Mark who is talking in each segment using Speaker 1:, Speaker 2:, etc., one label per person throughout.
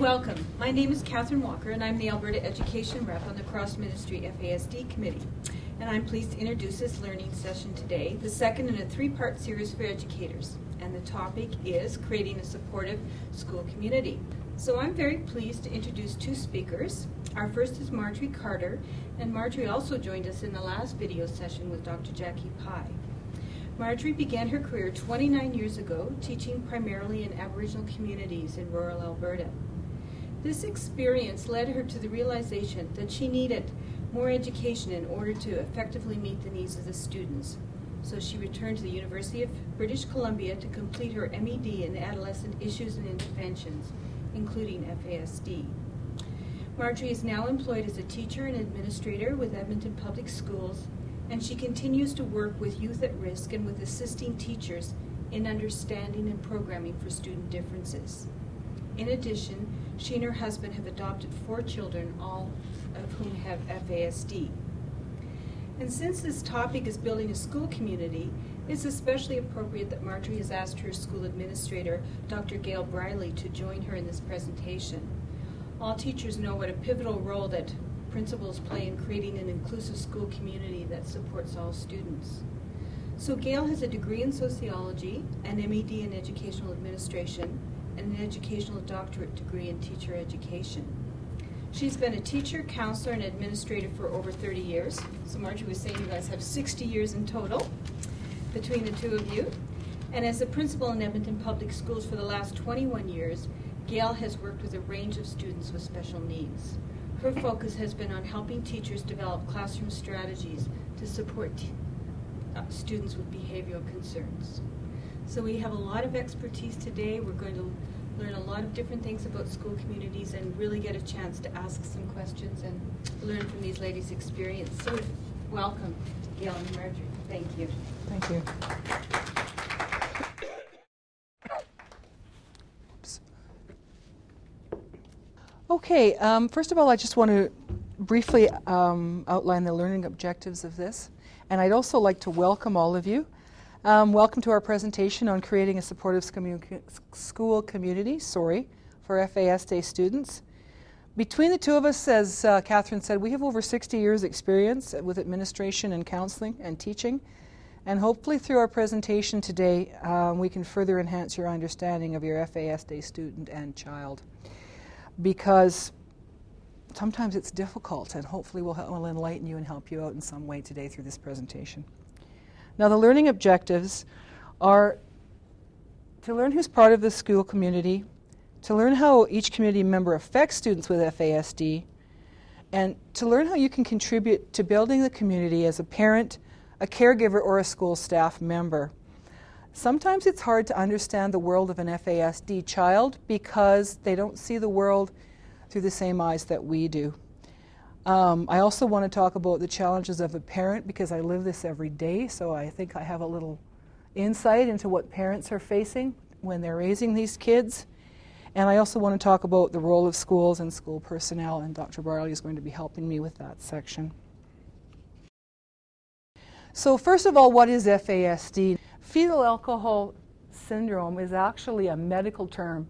Speaker 1: Welcome. My name is Catherine Walker, and I'm the Alberta Education Rep on the Cross Ministry FASD Committee. And I'm pleased to introduce this learning session today, the second in a three-part series for educators. And the topic is creating a supportive school community. So I'm very pleased to introduce two speakers. Our first is Marjorie Carter, and Marjorie also joined us in the last video session with Dr. Jackie Pye. Marjorie began her career 29 years ago, teaching primarily in Aboriginal communities in rural Alberta. This experience led her to the realization that she needed more education in order to effectively meet the needs of the students. So she returned to the University of British Columbia to complete her MED in Adolescent Issues and Interventions, including FASD. Marjorie is now employed as a teacher and administrator with Edmonton Public Schools, and she continues to work with youth at risk and with assisting teachers in understanding and programming for student differences. In addition, she and her husband have adopted 4 children, all of whom have FASD. And since this topic is building a school community, it's especially appropriate that Marjorie has asked her school administrator, Dr. Gail Briley, to join her in this presentation. All teachers know what a pivotal role that principals play in creating an inclusive school community that supports all students. So Gail has a degree in sociology, an MED in educational administration, and an educational doctorate degree in teacher education. She's been a teacher, counselor, and administrator for over 30 years. So Marjorie was saying you guys have 60 years in total between the two of you. And as a principal in Edmonton Public Schools for the last 21 years, Gail has worked with a range of students with special needs. Her focus has been on helping teachers develop classroom strategies to support students with behavioral concerns. So we have a lot of expertise today. We're going to learn a lot of different things about school communities and really get a chance to ask some questions and learn from these ladies' experience. So welcome, Gail and Marjorie. Thank you.
Speaker 2: Thank you. Okay, first of all, I just want to briefly outline the learning objectives of this. And I'd also like to welcome all of you. Welcome to our presentation on creating a supportive school community, for FASD students. Between the two of us, as Catherine said, we have over 60 years experience with administration and counseling and teaching. And hopefully through our presentation today, we can further enhance your understanding of your FASD student and child. Because sometimes it's difficult, and hopefully we'll enlighten you and help you out in some way today through this presentation. Now, the learning objectives are to learn who's part of the school community, to learn how each community member affects students with FASD, and to learn how you can contribute to building the community as a parent, a caregiver, or a school staff member. Sometimes it's hard to understand the world of an FASD child because they don't see the world through the same eyes that we do. I also want to talk about the challenges of a parent because I live this every day, so I think I have a little insight into what parents are facing when they're raising these kids. And I also want to talk about the role of schools and school personnel, and Dr. Barley is going to be helping me with that section. So first of all, what is FASD? Fetal alcohol syndrome is actually a medical term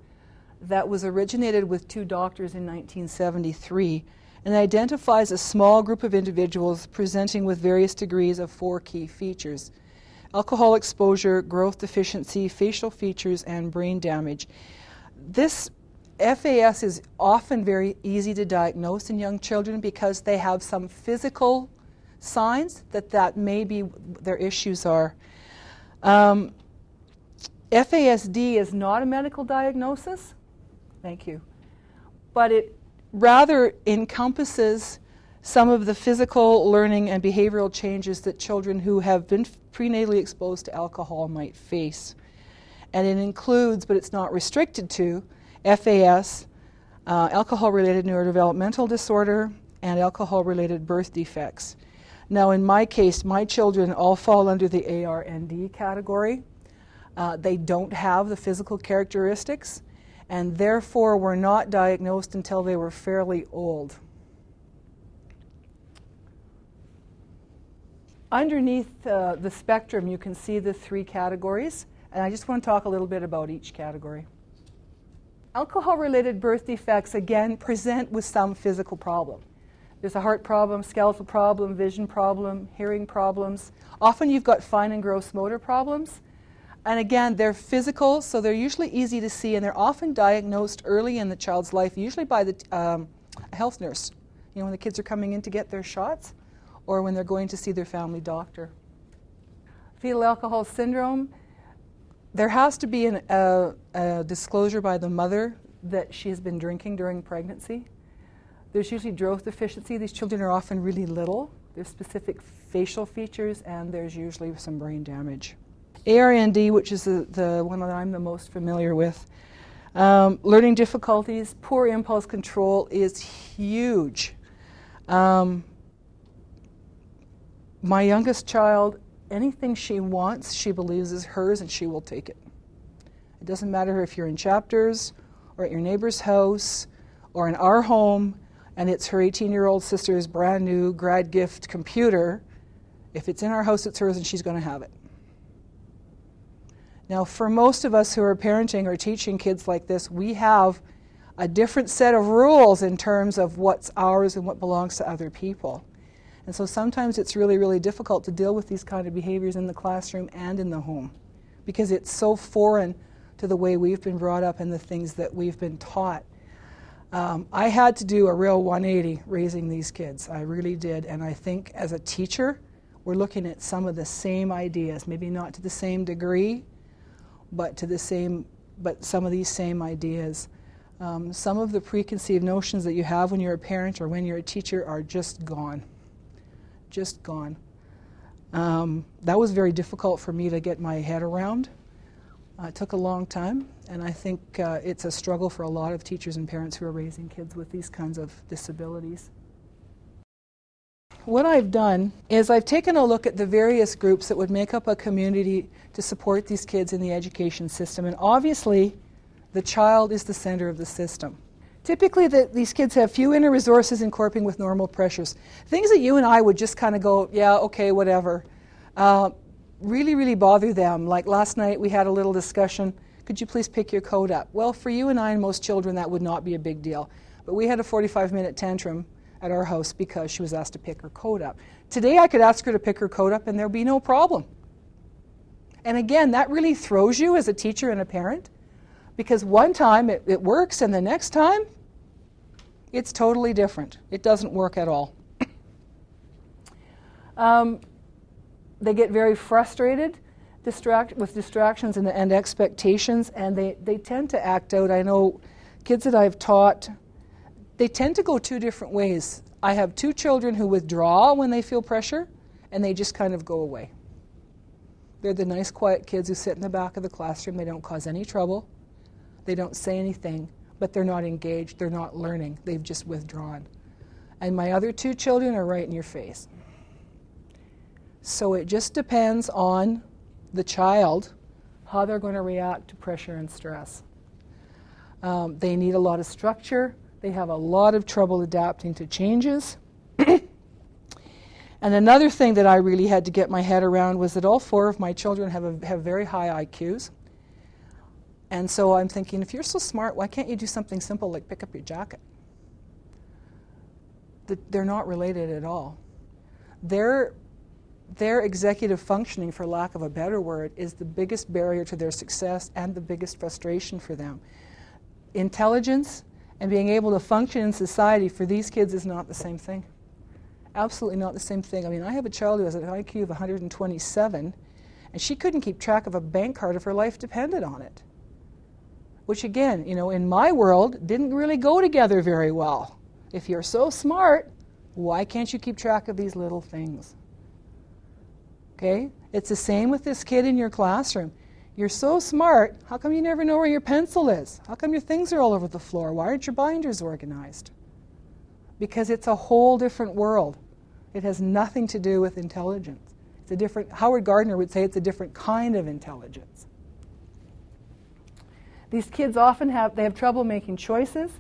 Speaker 2: that was originated with 2 doctors in 1973. And identifies a small group of individuals presenting with various degrees of 4 key features: alcohol exposure, growth deficiency, facial features, and brain damage. This FAS is often very easy to diagnose in young children because they have some physical signs that maybe their issues are. FASD is not a medical diagnosis. Thank you. But it rather encompasses some of the physical, learning, and behavioral changes that children who have been prenatally exposed to alcohol might face. And it includes, but it's not restricted to, FAS, alcohol-related neurodevelopmental disorder, and alcohol-related birth defects. Now, in my case, my children all fall under the ARND category. They don't have the physical characteristics, and therefore were not diagnosed until they were fairly old. Underneath the spectrum, you can see the 3 categories, and I just want to talk a little bit about each category. Alcohol-related birth defects, again, present with some physical problem. There's a heart problem, skeletal problem, vision problem, hearing problems. Often you've got fine and gross motor problems. And again, they're physical, so they're usually easy to see, and they're often diagnosed early in the child's life, usually by the health nurse. You know, when the kids are coming in to get their shots, or when they're going to see their family doctor. Fetal alcohol syndrome, there has to be a disclosure by the mother that she has been drinking during pregnancy. There's usually growth deficiency. These children are often really little. There's specific facial features, and there's usually some brain damage. ARND, which is the one that I'm the most familiar with, learning difficulties, poor impulse control is huge. My youngest child, anything she wants, she believes is hers, and she will take it. It doesn't matter if you're in chapters, or at your neighbor's house, or in our home, and it's her 18-year-old sister's brand new grad gift computer. If it's in our house, it's hers, and she's going to have it. Now, for most of us who are parenting or teaching kids like this, we have a different set of rules in terms of what's ours and what belongs to other people. And so sometimes it's really, really difficult to deal with these kind of behaviors in the classroom and in the home, because it's so foreign to the way we've been brought up and the things that we've been taught. I had to do a real 180 raising these kids. I really did. And I think as a teacher, we're looking at some of the same ideas, maybe not to the same degree, but some of these same ideas. Some of the preconceived notions that you have when you're a parent or when you're a teacher are just gone. Just gone. That was very difficult for me to get my head around. It took a long time, and I think it's a struggle for a lot of teachers and parents who are raising kids with these kinds of disabilities. What I've done is I've taken a look at the various groups that would make up a community to support these kids in the education system, and obviously the child is the center of the system. Typically these kids have few inner resources in coping with normal pressures. Things that you and I would just kind of go, yeah, okay, whatever. Really, really bother them. Like last night we had a little discussion, could you please pick your coat up? Well, for you and I and most children that would not be a big deal. But we had a 45-minute tantrum at our house because she was asked to pick her coat up. Today I could ask her to pick her coat up and there'd be no problem. And again, that really throws you as a teacher and a parent, because one time it works and the next time it's totally different. It doesn't work at all. They get very frustrated with distractions and expectations, and they tend to act out. I know kids that I've taught, they tend to go two different ways. I have two children who withdraw when they feel pressure, and they just kind of go away. They're the nice, quiet kids who sit in the back of the classroom. They don't cause any trouble. They don't say anything, but they're not engaged. They're not learning. They've just withdrawn. And my other two children are right in your face. So it just depends on the child, how they're going to react to pressure and stress. They need a lot of structure. They have a lot of trouble adapting to changes. And another thing that I really had to get my head around was that all four of my children have very high IQs. And so I'm thinking, if you're so smart, why can't you do something simple like pick up your jacket? They're not related at all. Their executive functioning, for lack of a better word, is the biggest barrier to their success and the biggest frustration for them. Intelligence and being able to function in society for these kids is not the same thing. Absolutely not the same thing. I mean, I have a child who has an IQ of 127, and she couldn't keep track of a bank card if her life depended on it. Which again, you know, in my world, didn't really go together very well. If you're so smart, why can't you keep track of these little things? Okay? It's the same with this kid in your classroom. You're so smart, how come you never know where your pencil is? How come your things are all over the floor? Why aren't your binders organized? Because it's a whole different world. It has nothing to do with intelligence. It's a different, Howard Gardner would say it's a different kind of intelligence. These kids often have trouble making choices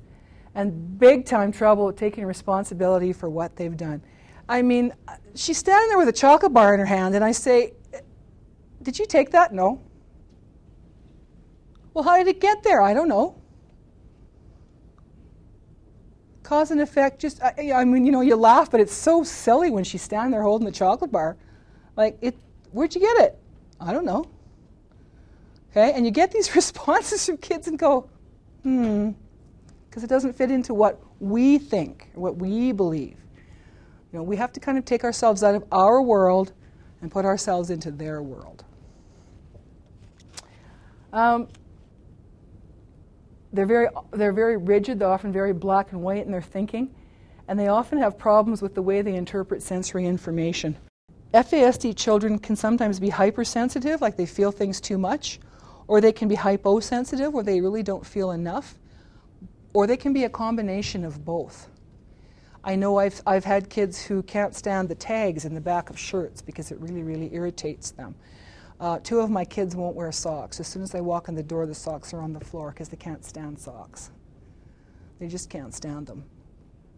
Speaker 2: and big time trouble taking responsibility for what they've done. I mean, she's standing there with a chocolate bar in her hand, and I say, did you take that? No. Well, how did it get there? I don't know. cause and effect. Just, I mean, you laugh, but it's so silly when she's standing there holding the chocolate bar. Like, where'd you get it? I don't know. Okay, and you get these responses from kids and go, because it doesn't fit into what we think, what we believe. We have to kind of take ourselves out of our world and put ourselves into their world. They're very rigid. They're often very black and white in their thinking, and they often have problems with the way they interpret sensory information. FASD children can sometimes be hypersensitive, like they feel things too much, or they can be hyposensitive, where they really don't feel enough, or they can be a combination of both. I know I've had kids who can't stand the tags in the back of shirts because it really, really irritates them. 2 of my kids won't wear socks. As soon as they walk in the door, the socks are on the floor because they can't stand socks. They just can't stand them,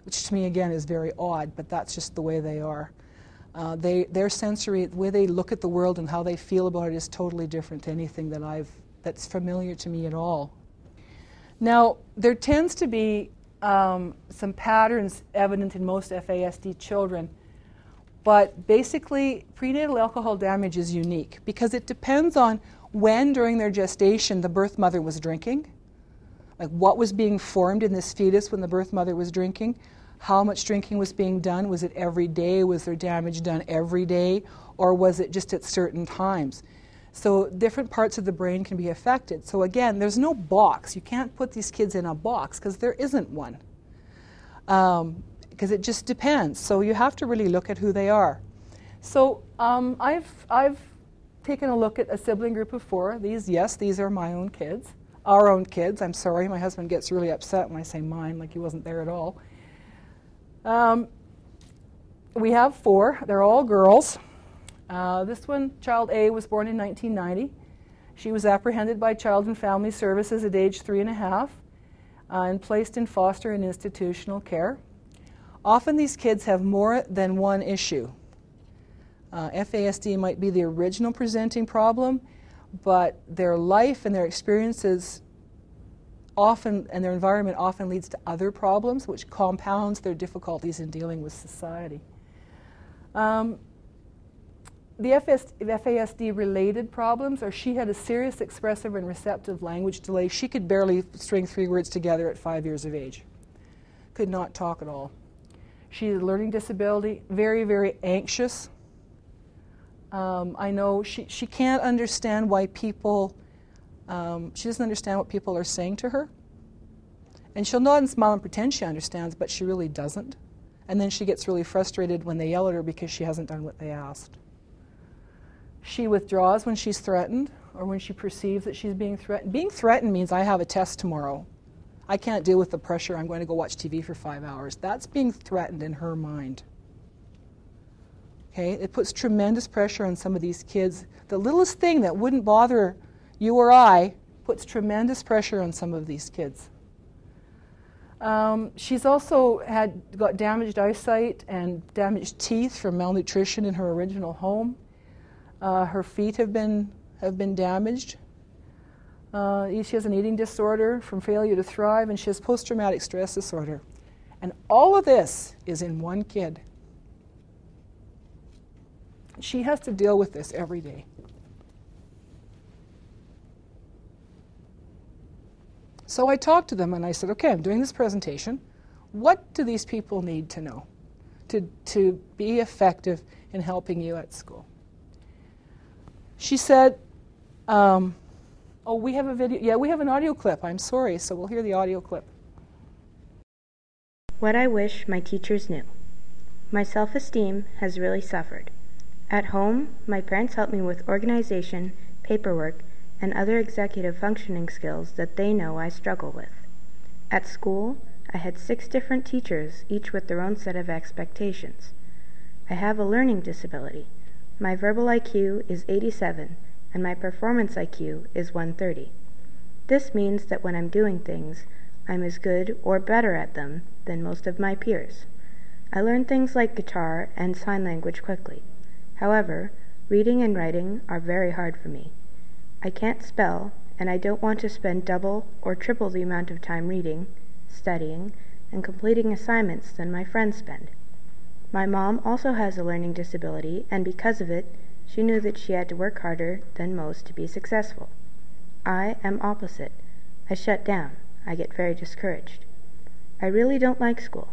Speaker 2: which to me, again, is very odd, but that's just the way they are. Their sensory, the way they look at the world and how they feel about it is totally different to anything that's familiar to me at all. Now, there tends to be some patterns evident in most FASD children, but basically prenatal alcohol damage is unique because it depends on when during their gestation the birth mother was drinking, like what was being formed in this fetus when the birth mother was drinking, how much drinking was being done, was it every day, was there damage done every day, or was it just at certain times? So different parts of the brain can be affected. So again, there's no box. You can't put these kids in a box because there isn't one. Because it just depends. So you have to really look at who they are. So I've taken a look at a sibling group of 4. These are my own kids. Our own kids. I'm sorry, my husband gets really upset when I say mine, like he wasn't there at all. We have 4. They're all girls. This one, child A, was born in 1990. She was apprehended by Child and Family Services at age 3.5 and placed in foster and institutional care. Often these kids have more than one issue. FASD might be the original presenting problem, but their life and their experiences often, and their environment often leads to other problems, which compounds their difficulties in dealing with society. The FASD-related problems are she had a serious expressive and receptive language delay. She could barely string 3 words together at 5 years of age. Could not talk at all. She had a learning disability, very, very anxious. I know she can't understand why people, she doesn't understand what people are saying to her. And she'll nod and smile and pretend she understands, but she really doesn't. And then she gets really frustrated when they yell at her because she hasn't done what they asked. She withdraws when she's threatened or when she perceives that she's being threatened. Being threatened means I have a test tomorrow. I can't deal with the pressure. I'm going to go watch TV for 5 hours. That's being threatened in her mind. Okay? It puts tremendous pressure on some of these kids. The littlest thing that wouldn't bother you or I puts tremendous pressure on some of these kids. She's also got damaged eyesight and damaged teeth from malnutrition in her original home. Her feet have been damaged. She has an eating disorder from failure to thrive, and she has post-traumatic stress disorder. And all of this is in one kid. She has to deal with this every day. So I talked to them and I said, okay, I'm doing this presentation. What do these people need to know to be effective in helping you at school? She said, oh, we have a video. Yeah, we have an audio clip. I'm sorry, so we'll hear the audio clip.
Speaker 3: What I wish my teachers knew. My self-esteem has really suffered. At home, my parents help me with organization, paperwork, and other executive functioning skills that they know I struggle with. At school, I had 6 different teachers, each with their own set of expectations. I have a learning disability. My verbal IQ is 87, and my performance IQ is 130. This means that when I'm doing things, I'm as good or better at them than most of my peers. I learn things like guitar and sign language quickly. However, reading and writing are very hard for me. I can't spell, and I don't want to spend double or triple the amount of time reading, studying, and completing assignments than my friends spend. My mom also has a learning disability, and because of it, she knew that she had to work harder than most to be successful. I am opposite. I shut down. I get very discouraged. I really don't like school.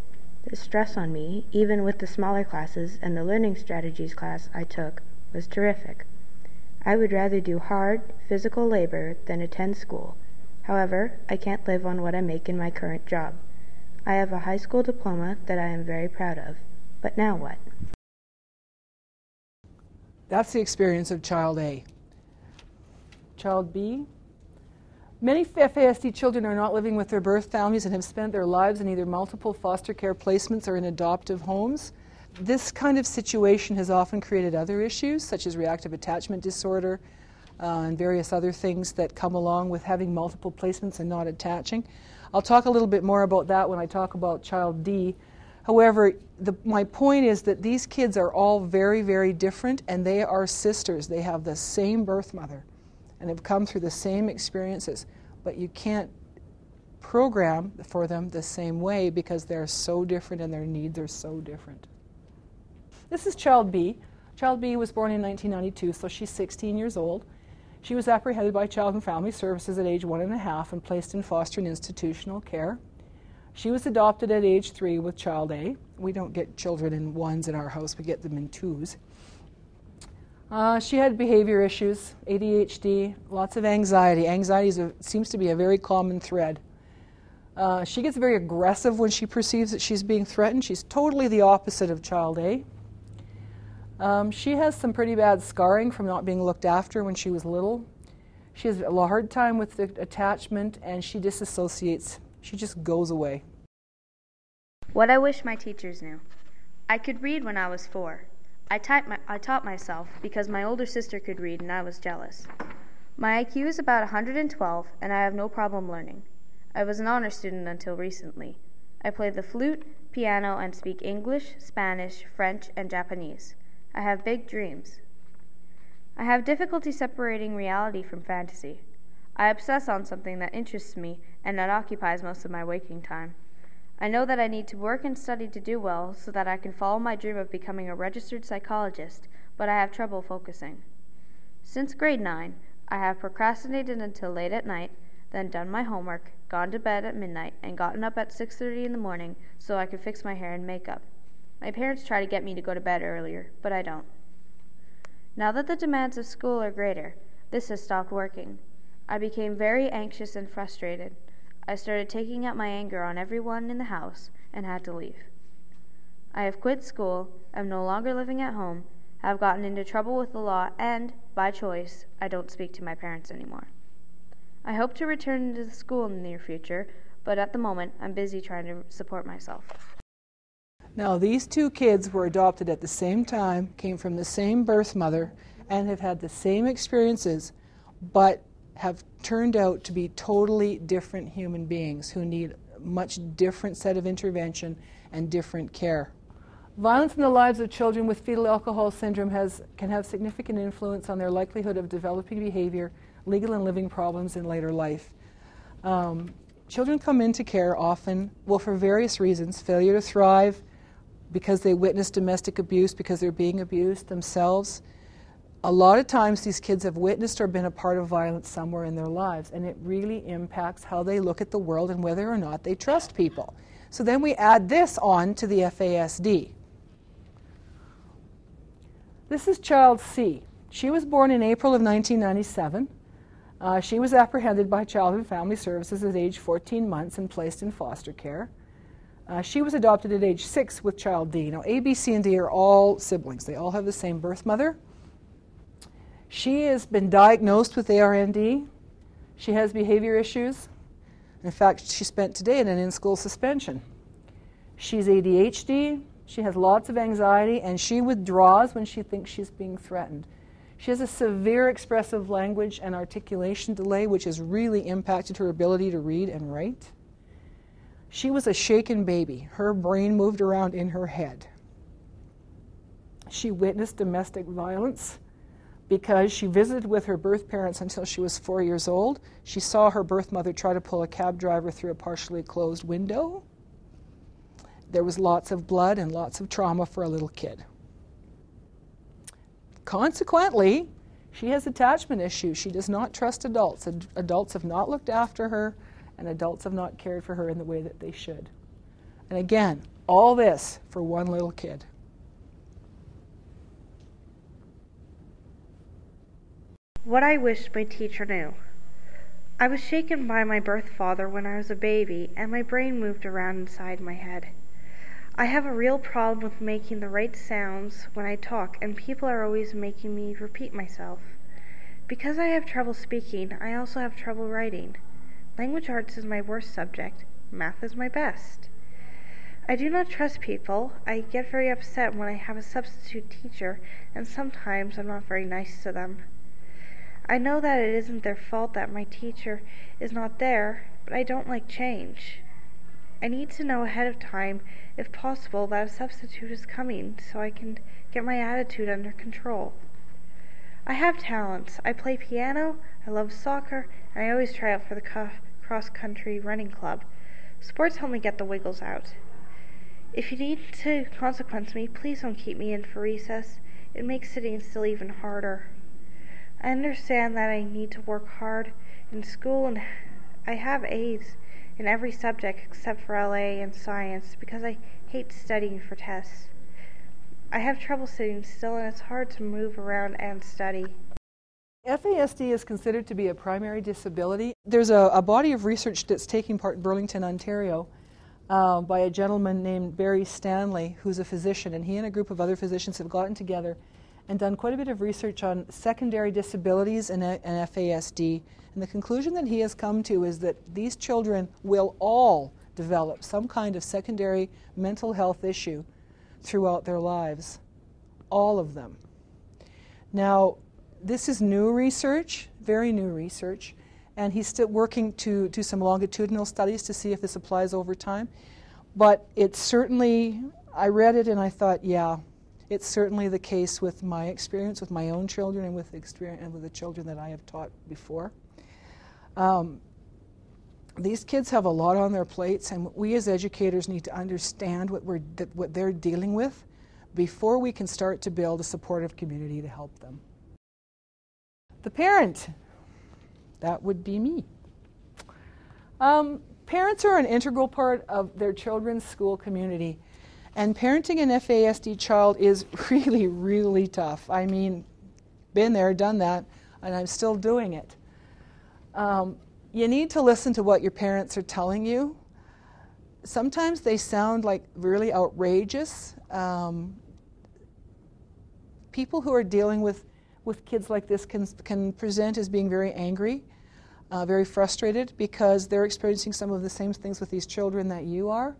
Speaker 3: The stress on me, even with the smaller classes and the learning strategies class I took, was terrific. I would rather do hard, physical labor than attend school. However, I can't live on what I make in my current job. I have a high school diploma that I am very proud of. But now what?
Speaker 2: That's the experience of Child A. Child B. Many FASD children are not living with their birth families and have spent their lives in either multiple foster care placements or in adoptive homes. This kind of situation has often created other issues, such as reactive attachment disorder and various other things that come along with having multiple placements and not attaching. I'll talk a little bit more about that when I talk about Child D. However, my point is that these kids are all very, very different, and they are sisters. They have the same birth mother and have come through the same experiences, but you can't program for them the same way because they're so different and their needs are so different. This is Child B. Child B was born in 1992, so she's 16 years old. She was apprehended by Child and Family Services at age 1.5 and placed in foster and institutional care. She was adopted at age 3 with Child A. We don't get children in ones in our house, we get them in twos. She had behavior issues, ADHD, lots of anxiety. Anxiety seems to be a very common thread. She gets very aggressive when she perceives that she's being threatened. She's totally the opposite of Child A. She has some pretty bad scarring from not being looked after when she was little. She has a hard time with the attachment, and she disassociates. She just goes away.
Speaker 4: What I wish my teachers knew. I could read when I was 4. I taught myself because my older sister could read and I was jealous. My IQ is about 112 and I have no problem learning. I was an honor student until recently. I play the flute, piano, and speak English, Spanish, French, and Japanese. I have big dreams. I have difficulty separating reality from fantasy. I obsess on something that interests me and that occupies most of my waking time. I know that I need to work and study to do well so that I can follow my dream of becoming a registered psychologist, but I have trouble focusing. Since grade 9, I have procrastinated until late at night, then done my homework, gone to bed at midnight, and gotten up at 6:30 in the morning so I could fix my hair and makeup. My parents try to get me to go to bed earlier, but I don't. Now that the demands of school are greater, this has stopped working. I became very anxious and frustrated. I started taking out my anger on everyone in the house and had to leave. I have quit school, am no longer living at home, have gotten into trouble with the law, and, by choice, I don't speak to my parents anymore. I hope to return to the school in the near future, but at the moment I'm busy trying to support myself.
Speaker 2: Now, these two kids were adopted at the same time, came from the same birth mother, and have had the same experiences, but have turned out to be totally different human beings who need a much different set of intervention and different care. Violence in the lives of children with fetal alcohol syndrome can have significant influence on their likelihood of developing behavior, legal and living problems in later life. Children come into care often, for various reasons: failure to thrive, because they witness domestic abuse, because they're being abused themselves. A lot of times these kids have witnessed or been a part of violence somewhere in their lives, and it really impacts how they look at the world and whether or not they trust people. So then we add this on to the FASD. This is Child C. She was born in April of 1997. She was apprehended by Child and Family Services at age 14 months and placed in foster care. She was adopted at age 6 with Child D. Now, A, B, C, and D are all siblings. They all have the same birth mother. She has been diagnosed with ARND. She has behavior issues. In fact, she spent today in an in-school suspension. She's ADHD. She has lots of anxiety, and she withdraws when she thinks she's being threatened. She has a severe expressive language and articulation delay, which has really impacted her ability to read and write. She was a shaken baby. Her brain moved around in her head. She witnessed domestic violence because she visited with her birth parents until she was 4 years old. She saw her birth mother try to pull a cab driver through a partially closed window. there was lots of blood and lots of trauma for a little kid. Consequently, she has attachment issues. She does not trust adults. Adults have not looked after her, and adults have not cared for her in the way that they should. And again, all this for one little kid.
Speaker 5: What I wish my teacher knew. I was shaken by my birth father when I was a baby, and my brain moved around inside my head. I have a real problem with making the right sounds when I talk, and people are always making me repeat myself. Because I have trouble speaking, I also have trouble writing. Language arts is my worst subject. Math is my best. I do not trust people. I get very upset when I have a substitute teacher, and sometimes I'm not very nice to them. I know that it isn't their fault that my teacher is not there, but I don't like change. I need to know ahead of time, if possible, that a substitute is coming so I can get my attitude under control. I have talents. I play piano, I love soccer, and I always try out for the cross-country running club. Sports help me get the wiggles out. If you need to consequence me, please don't keep me in for recess. It makes sitting still even harder. I understand that I need to work hard in school, and I have A's in every subject except for LA and science because I hate studying for tests. I have trouble sitting still, and it's hard to move around and study.
Speaker 2: FASD is considered to be a primary disability. There's a body of research that's taking part in Burlington, Ontario, by a gentleman named Barry Stanley, who's a physician, and he and a group of other physicians have gotten together and done quite a bit of research on secondary disabilities and FASD. And the conclusion that he has come to is that these children will all develop some kind of secondary mental health issue throughout their lives. All of them. Now, this is new research, very new research, and he's still working to do some longitudinal studies to see if this applies over time. But it's certainly, I read it and I thought, yeah, it's certainly the case with my experience with my own children and with the children that I have taught before. These kids have a lot on their plates, and we as educators need to understand what they're dealing with before we can start to build a supportive community to help them. The parent, that would be me. Parents are an integral part of their children's school community. And parenting an FASD child is really, really tough. I mean, been there, done that, and I'm still doing it. You need to listen to what your parents are telling you. Sometimes they sound like really outrageous. People who are dealing with kids like this can present as being very angry, very frustrated, because they're experiencing some of the same things with these children that you are.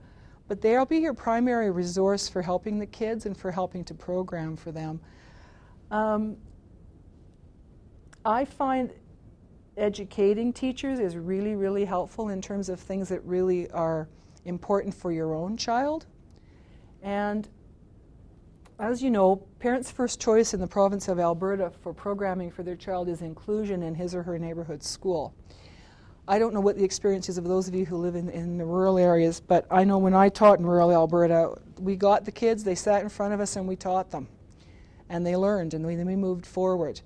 Speaker 2: But they'll be your primary resource for helping the kids and for helping to program for them. I find educating teachers is really, really helpful in terms of things that really are important for your own child. And as you know, parents' first choice in the province of Alberta for programming for their child is inclusion in his or her neighborhood school. I don't know what the experience is of those of you who live in the rural areas, but I know when I taught in rural Alberta, we got the kids, they sat in front of us and we taught them. And they learned, and then we moved forward.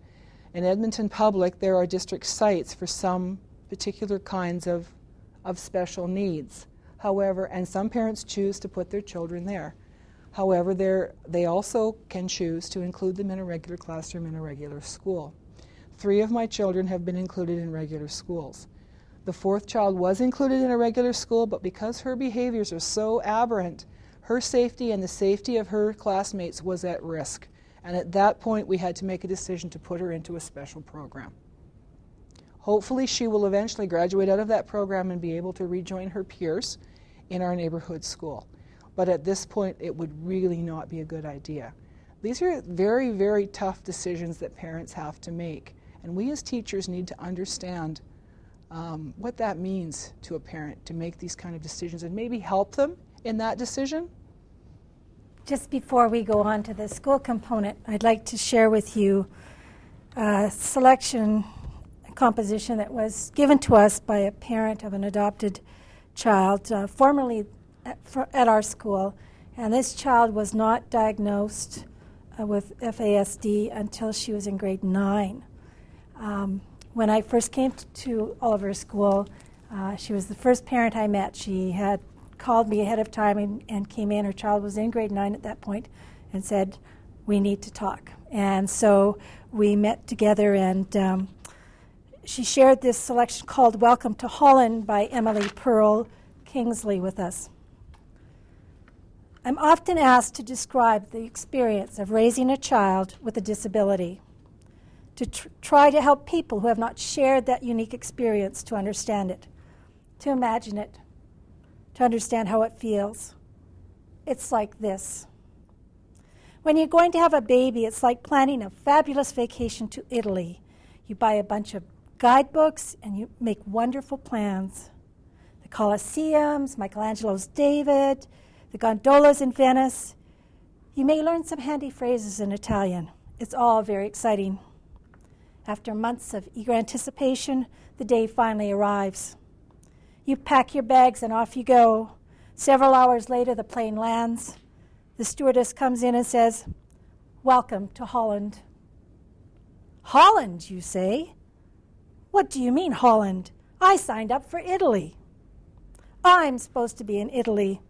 Speaker 2: In Edmonton Public, there are district sites for some particular kinds of special needs. However, and some parents choose to put their children there. However, they also can choose to include them in a regular classroom in a regular school. 3 of my children have been included in regular schools. The 4th child was included in a regular school, but because her behaviors are so aberrant, her safety and the safety of her classmates was at risk. And at that point, we had to make a decision to put her into a special program. Hopefully, she will eventually graduate out of that program and be able to rejoin her peers in our neighborhood school. But at this point, it would really not be a good idea. These are very, very tough decisions that parents have to make. And we as teachers need to understand what that means to a parent to make these kind of decisions and maybe help them in that decision.
Speaker 6: Just before we go on to the school component, I'd like to share with you a selection composition that was given to us by a parent of an adopted child, formerly at our school, and this child was not diagnosed with FASD until she was in grade 9. When I first came to Oliver School, she was the first parent I met. She had called me ahead of time and came in. Her child was in grade 9 at that point and said, "We need to talk." And so we met together, and she shared this selection called Welcome to Holland by Emily Pearl Kingsley with us. I'm often asked to describe the experience of raising a child with a disability, to try to help people who have not shared that unique experience to understand it, to imagine it, to understand how it feels. It's like this. When you're going to have a baby, it's like planning a fabulous vacation to Italy. You buy a bunch of guidebooks and you make wonderful plans. The Colosseums, Michelangelo's David, the gondolas in Venice. You may learn some handy phrases in Italian. It's all very exciting. After months of eager anticipation, the day finally arrives. You pack your bags and off you go. Several hours later, the plane lands. The stewardess comes in and says, "Welcome to Holland." "Holland, you say? What do you mean, Holland? I signed up for Italy." "I'm supposed to be in Italy.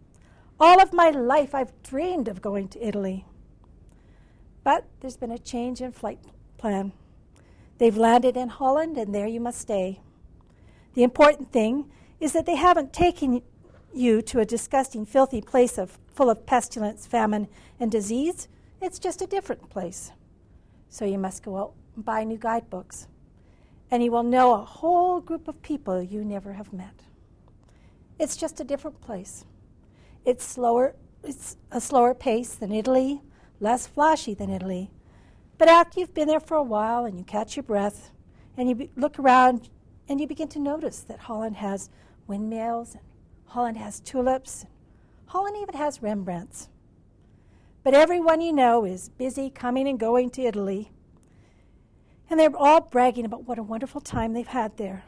Speaker 6: All of my life I've dreamed of going to Italy." But there's been a change in flight plan. They've landed in Holland, and there you must stay. The important thing is that they haven't taken you to a disgusting, filthy place full of pestilence, famine, and disease. It's just a different place. So you must go out and buy new guidebooks, and you will know a whole group of people you never have met. It's just a different place. It's a slower pace than Italy, less flashy than Italy. But after you've been there for a while and you catch your breath and you look around and you begin to notice that Holland has windmills, and Holland has tulips, and Holland even has Rembrandts. But everyone you know is busy coming and going to Italy, and they're all bragging about what a wonderful time they've had there.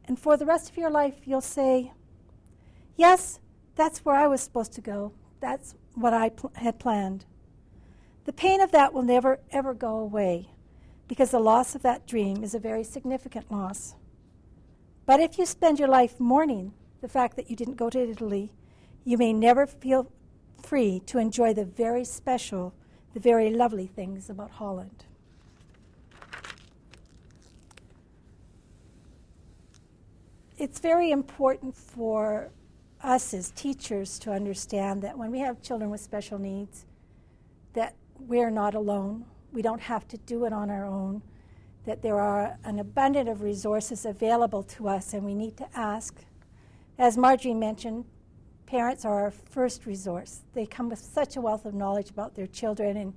Speaker 6: And for the rest of your life, you'll say, "Yes, that's where I was supposed to go. That's what I had planned." The pain of that will never, ever go away, because the loss of that dream is a very significant loss. But if you spend your life mourning the fact that you didn't go to Italy, you may never feel free to enjoy the very special, the very lovely things about Holland. It's very important for us as teachers to understand that when we have children with special needs, that we're not alone. We don't have to do it on our own, that there are an abundance of resources available to us, and we need to ask. As Marjorie mentioned, parents are our first resource. They come with such a wealth of knowledge about their children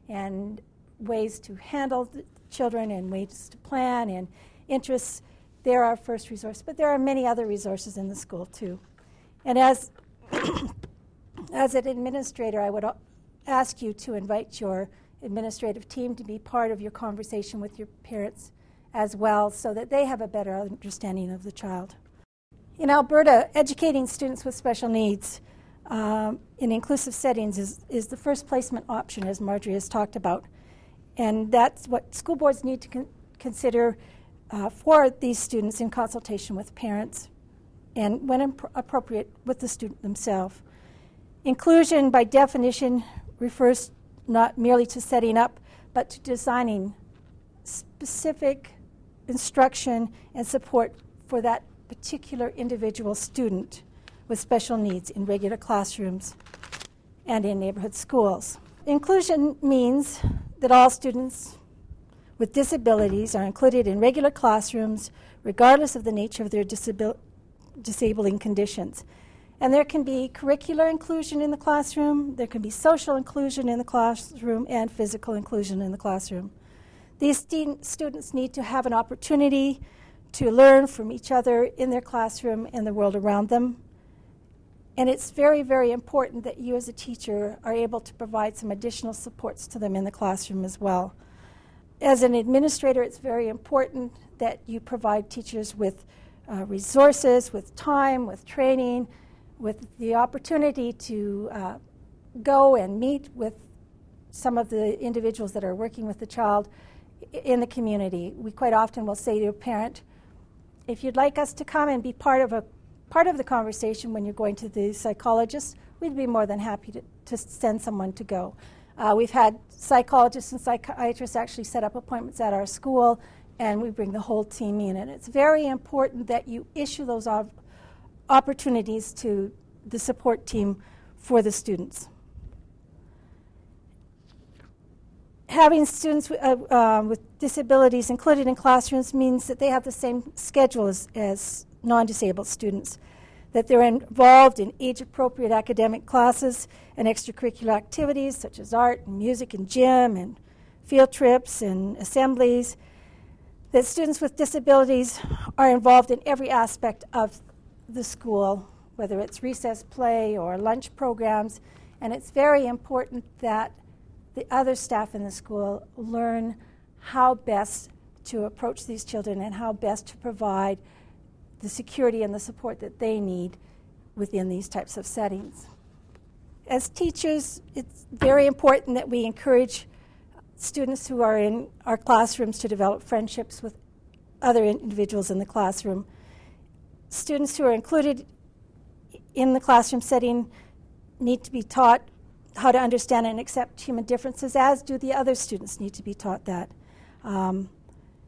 Speaker 6: and ways to handle the children and ways to plan and interests. They're our first resource, but there are many other resources in the school too. And as an administrator, I would ask you to invite your administrative team to be part of your conversation with your parents as well, so that they have a better understanding of the child. In Alberta, educating students with special needs in inclusive settings is the first placement option, as Marjorie has talked about. And that's what school boards need to consider for these students in consultation with parents and, when appropriate, with the student themselves. Inclusion, by definition, refers not merely to setting up, but to designing specific instruction and support for that particular individual student with special needs in regular classrooms and in neighborhood schools. Inclusion means that all students with disabilities are included in regular classrooms, regardless of the nature of their disabling conditions. And there can be curricular inclusion in the classroom, there can be social inclusion in the classroom, and physical inclusion in the classroom. These students need to have an opportunity to learn from each other in their classroom and the world around them. And it's very, very important that you as a teacher are able to provide some additional supports to them in the classroom as well. As an administrator, it's very important that you provide teachers with resources, with time, with training, with the opportunity to go and meet with some of the individuals that are working with the child in the community. We quite often will say to a parent, if you'd like us to come and be part of the conversation when you're going to the psychologist, we'd be more than happy to send someone to go. We've had psychologists and psychiatrists actually set up appointments at our school, and we bring the whole team in. And it's very important that you issue those opportunities to the support team for the students. Having students with disabilities included in classrooms means that they have the same schedule as non-disabled students, that they're involved in age-appropriate academic classes and extracurricular activities such as art and music and gym and field trips and assemblies, that students with disabilities are involved in every aspect of the school, whether it's recess play or lunch programs, and it's very important that the other staff in the school learn how best to approach these children and how best to provide the security and the support that they need within these types of settings. As teachers, it's very important that we encourage students who are in our classrooms to develop friendships with other individuals in the classroom. Students who are included in the classroom setting need to be taught how to understand and accept human differences, as do the other students need to be taught that.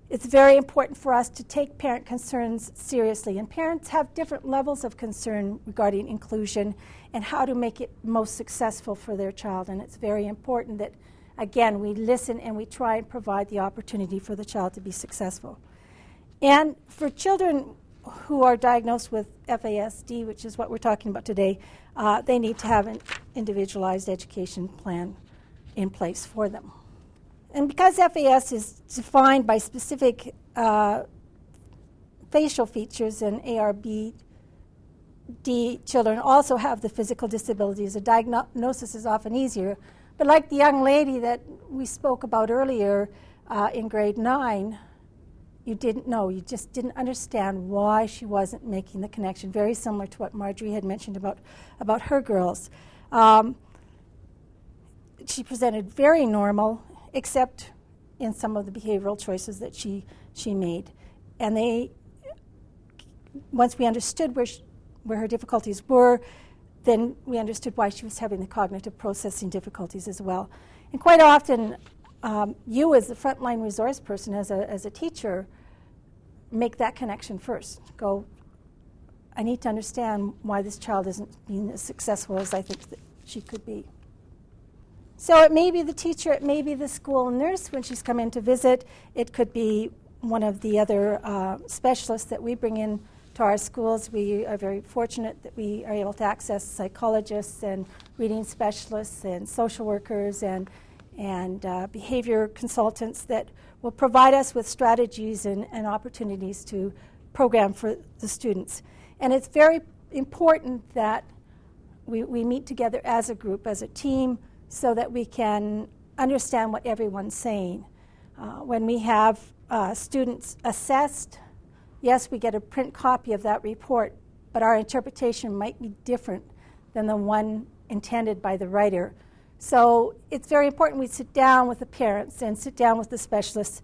Speaker 6: It's very important for us to take parent concerns seriously, and parents have different levels of concern regarding inclusion and how to make it most successful for their child, and it's very important that, again, we listen and we try and provide the opportunity for the child to be successful. And for children who are diagnosed with FASD, which is what we're talking about today, they need to have an individualized education plan in place for them. And because FAS is defined by specific facial features, and ARBD children also have the physical disabilities, a diagnosis is often easier. But like the young lady that we spoke about earlier in grade 9, you didn't know, you just didn't understand why she wasn't making the connection, very similar to what Marjorie had mentioned about her girls. She presented very normal, except in some of the behavioral choices that she made. And once we understood where her difficulties were, then we understood why she was having the cognitive processing difficulties as well. And quite often, you as the frontline resource person, as a teacher, make that connection first. Go, I need to understand why this child isn't being as successful as I think that she could be. So it may be the teacher, it may be the school nurse when she's come in to visit. It could be one of the other specialists that we bring in to our schools. We are very fortunate that we are able to access psychologists and reading specialists and social workers and behavior consultants that will provide us with strategies and opportunities to program for the students. And it's very important that we meet together as a group, as a team, so that we can understand what everyone's saying. When we have students assessed, yes, we get a print copy of that report, but our interpretation might be different than the one intended by the writer. So it's very important we sit down with the parents and sit down with the specialists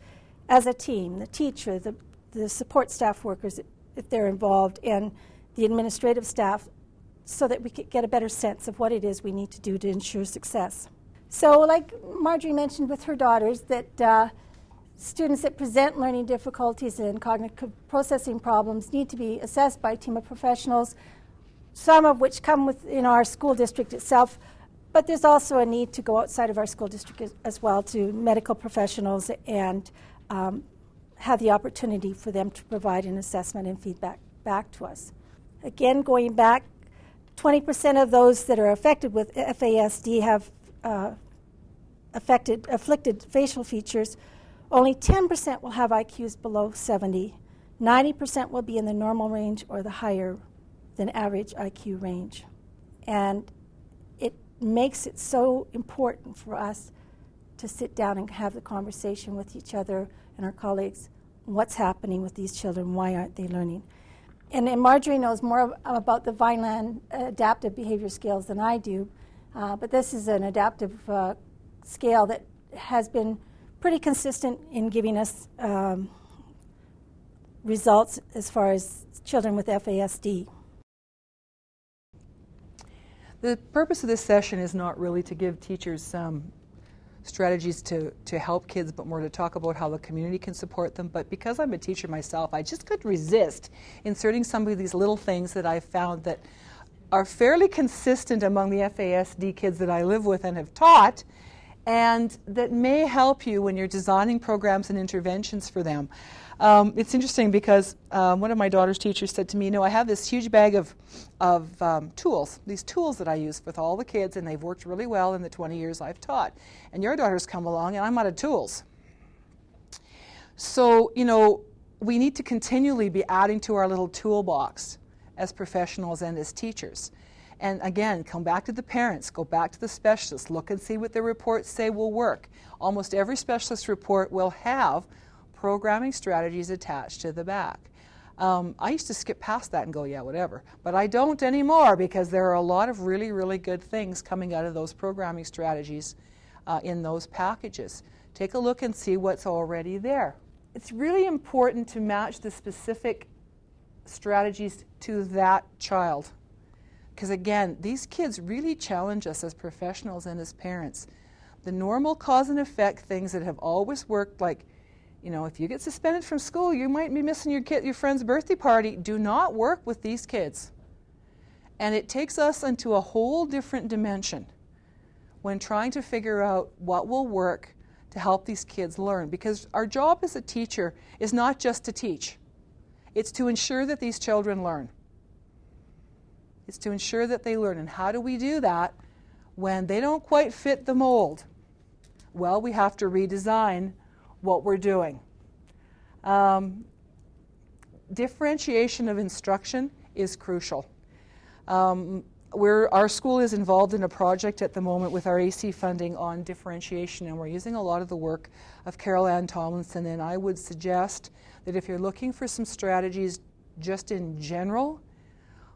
Speaker 6: as a team, the teacher, the support staff workers, if they're involved, and the administrative staff, so that we could get a better sense of what it is we need to do to ensure success. So like Marjorie mentioned with her daughters, that students that present learning difficulties and cognitive processing problems need to be assessed by a team of professionals, some of which come within our school district itself, but there's also a need to go outside of our school district as well to medical professionals and have the opportunity for them to provide an assessment and feedback back to us. Again, going back, 20% of those that are affected with FASD have afflicted facial features. Only 10% will have IQs below 70. 90% will be in the normal range or the higher than average IQ range. And it makes it so important for us to sit down and have the conversation with each other and our colleagues. What's happening with these children? Why aren't they learning? and Marjorie knows more about the Vineland adaptive behavior scales than I do, but this is an adaptive scale that has been pretty consistent in giving us results as far as children with FASD.
Speaker 2: The purpose of this session is not really to give teachers strategies to help kids, but more to talk about how the community can support them. But because I'm a teacher myself, I just couldn't resist inserting some of these little things that I've found that are fairly consistent among the FASD kids that I live with and have taught, and that may help you when you're designing programs and interventions for them. It's interesting because one of my daughter's teachers said to me, I have this huge bag of tools, these tools that I use with all the kids, and they've worked really well in the 20 years I've taught. And your daughter's come along, and I'm out of tools. So, we need to continually be adding to our little toolbox as professionals and as teachers. And again, come back to the parents, go back to the specialists, look and see what their reports say will work. Almost every specialist report will have programming strategies attached to the back. I used to skip past that and go, yeah, whatever. But I don't anymore because there are a lot of really, really good things coming out of those programming strategies in those packages. Take a look and see what's already there. It's really important to match the specific strategies to that child. Because again, these kids really challenge us as professionals and as parents. The normal cause and effect things that have always worked, like, if you get suspended from school, you might be missing your friend's birthday party, do not work with these kids. And it takes us into a whole different dimension when trying to figure out what will work to help these kids learn. Because our job as a teacher is not just to teach. It's to ensure that these children learn. It's to ensure that they learn. And how do we do that when they don't quite fit the mold? Well, we have to redesign what we're doing. Differentiation of instruction is crucial. Our school is involved in a project at the moment with our AC funding on differentiation, and we're using a lot of the work of Carol Ann Tomlinson, and I would suggest that if you're looking for some strategies just in general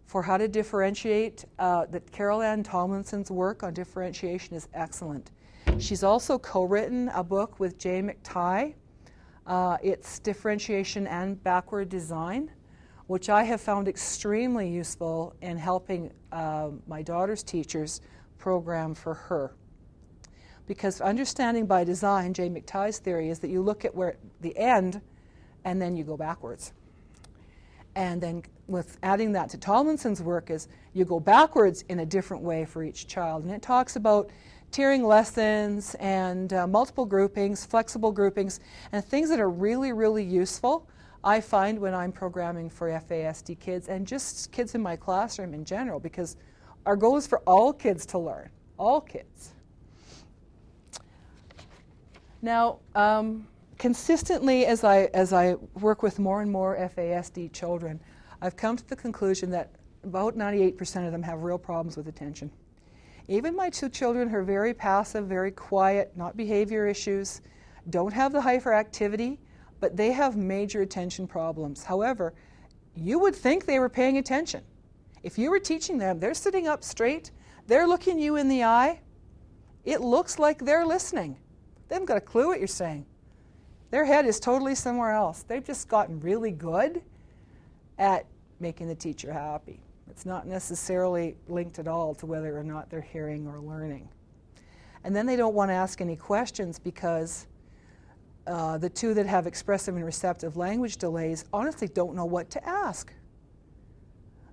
Speaker 2: for how to differentiate, that Carol Ann Tomlinson's work on differentiation is excellent. She's also co-written a book with Jay McTighe. It's Differentiation and Backward Design, which I have found extremely useful in helping my daughter's teachers program for her. Because understanding by design, Jay McTighe's theory is that you look at where the end and then you go backwards. And then with adding that to Tomlinson's work is you go backwards in a different way for each child. And it talks about tiering lessons and multiple groupings, flexible groupings, and things that are really, really useful, I find, when I'm programming for FASD kids and just kids in my classroom in general, because our goal is for all kids to learn, all kids. Now, consistently as I work with more and more FASD children, I've come to the conclusion that about 98% of them have real problems with attention. Even my two children who are very passive, very quiet, not behavior issues, don't have the hyperactivity, but they have major attention problems. However, you would think they were paying attention. If you were teaching them, they're sitting up straight, they're looking you in the eye, it looks like they're listening. They haven't got a clue what you're saying. Their head is totally somewhere else. They've just gotten really good at making the teacher happy. It's not necessarily linked at all to whether or not they're hearing or learning. And then they don't want to ask any questions because the two that have expressive and receptive language delays honestly don't know what to ask.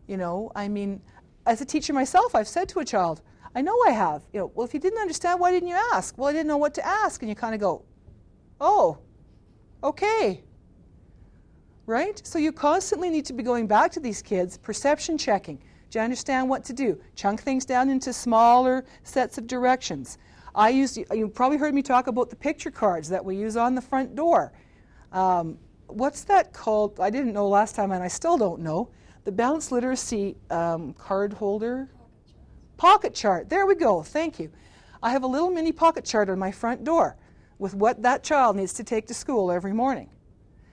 Speaker 2: As a teacher myself, I've said to a child, I know I have, well, if you didn't understand, why didn't you ask? Well, I didn't know what to ask. And you kind of go, oh, okay. Right? So you constantly need to be going back to these kids, perception checking. Do you understand what to do? Chunk things down into smaller sets of directions. You probably heard me talk about the picture cards that we use on the front door. What's that called? I didn't know last time, and I still don't know. The balanced literacy card holder? Pocket chart. There we go. Thank you. I have a little mini pocket chart on my front door with what that child needs to take to school every morning.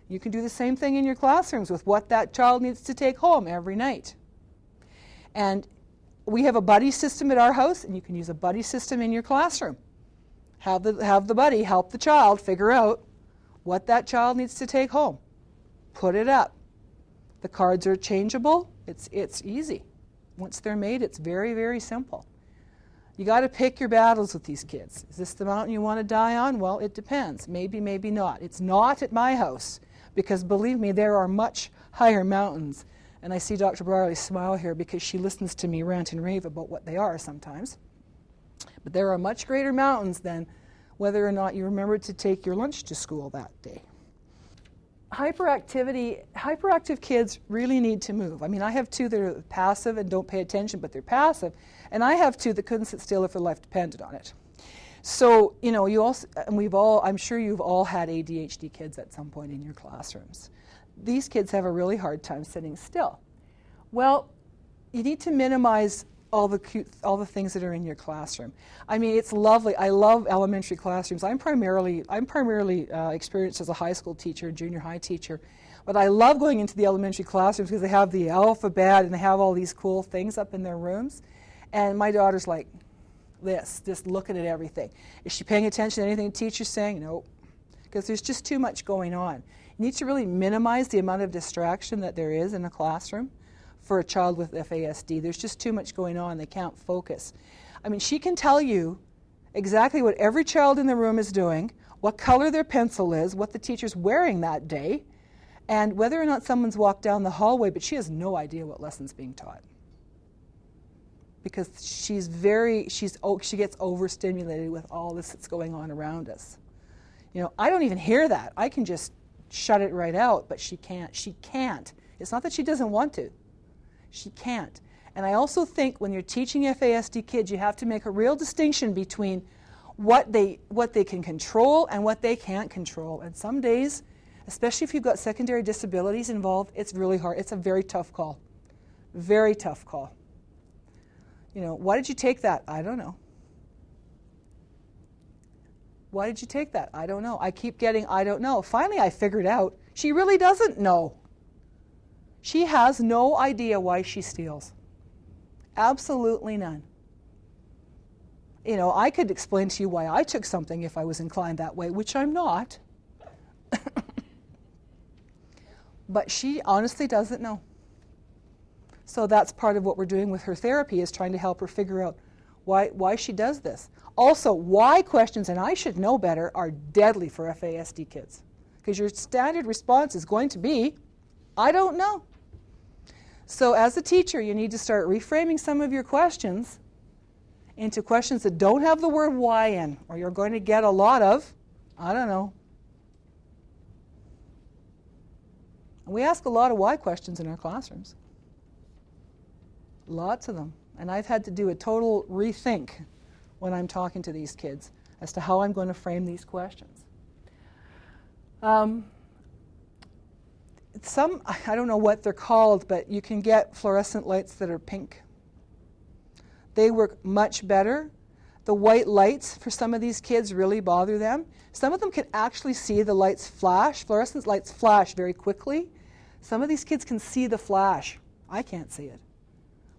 Speaker 2: You can do the same thing in your classrooms with what that child needs to take home every night. And we have a buddy system at our house, and you can use a buddy system in your classroom. Have the buddy help the child figure out what that child needs to take home. Put it up. The cards are changeable. It's easy. Once they're made, it's very, very simple. You got to pick your battles with these kids. Is this the mountain you want to die on? Well, it depends. Maybe, maybe not. It's not at my house, because believe me, there are much higher mountains. And I see Dr. Brierly smile here because she listens to me rant and rave about what they are sometimes. But there are much greater mountains than whether or not you remembered to take your lunch to school that day. Hyperactive kids really need to move. I mean, I have two that are passive and don't pay attention, but they're passive. And I have two that couldn't sit still if their life depended on it. So, you know, I'm sure you've all had ADHD kids at some point in your classrooms. These kids have a really hard time sitting still. Well, you need to minimize all the things that are in your classroom. I mean, it's lovely. I love elementary classrooms. I'm primarily experienced as a high school teacher, junior high teacher, but I love going into the elementary classrooms because they have the alphabet and they have all these cool things up in their rooms. And my daughter's like this, just looking at everything. Is she paying attention to anything the teacher's saying? No, because there's just too much going on. You need to really minimize the amount of distraction that there is in a classroom for a child with FASD. There's just too much going on. They can't focus. I mean, she can tell you exactly what every child in the room is doing, what color their pencil is, what the teacher's wearing that day, and whether or not someone's walked down the hallway, but she has no idea what lesson's being taught. Because she gets overstimulated with all this that's going on around us. You know, I don't even hear that. I can just shut it right out, but she can't. She can't. It's not that she doesn't want to. She can't. And I also think when you're teaching FASD kids, you have to make a real distinction between what they can control and what they can't control. And some days, especially if you've got secondary disabilities involved, it's really hard. It's a very tough call. Very tough call. You know, why did you take that? I don't know. Why did you take that? I don't know. I keep getting, I don't know. Finally, I figured out she really doesn't know. She has no idea why she steals. Absolutely none. You know, I could explain to you why I took something if I was inclined that way, which I'm not. But she honestly doesn't know. So that's part of what we're doing with her therapy, is trying to help her figure out why she does this. Also, why questions, and I should know better, are deadly for FASD kids. Because your standard response is going to be, I don't know. So as a teacher, you need to start reframing some of your questions into questions that don't have the word why in, or you're going to get a lot of, I don't know. We ask a lot of why questions in our classrooms. Lots of them. And I've had to do a total rethink when I'm talking to these kids as to how I'm going to frame these questions. I don't know what they're called, but you can get fluorescent lights that are pink. They work much better. The white lights for some of these kids really bother them. Some of them can actually see the lights flash. Fluorescent lights flash very quickly. Some of these kids can see the flash. I can't see it.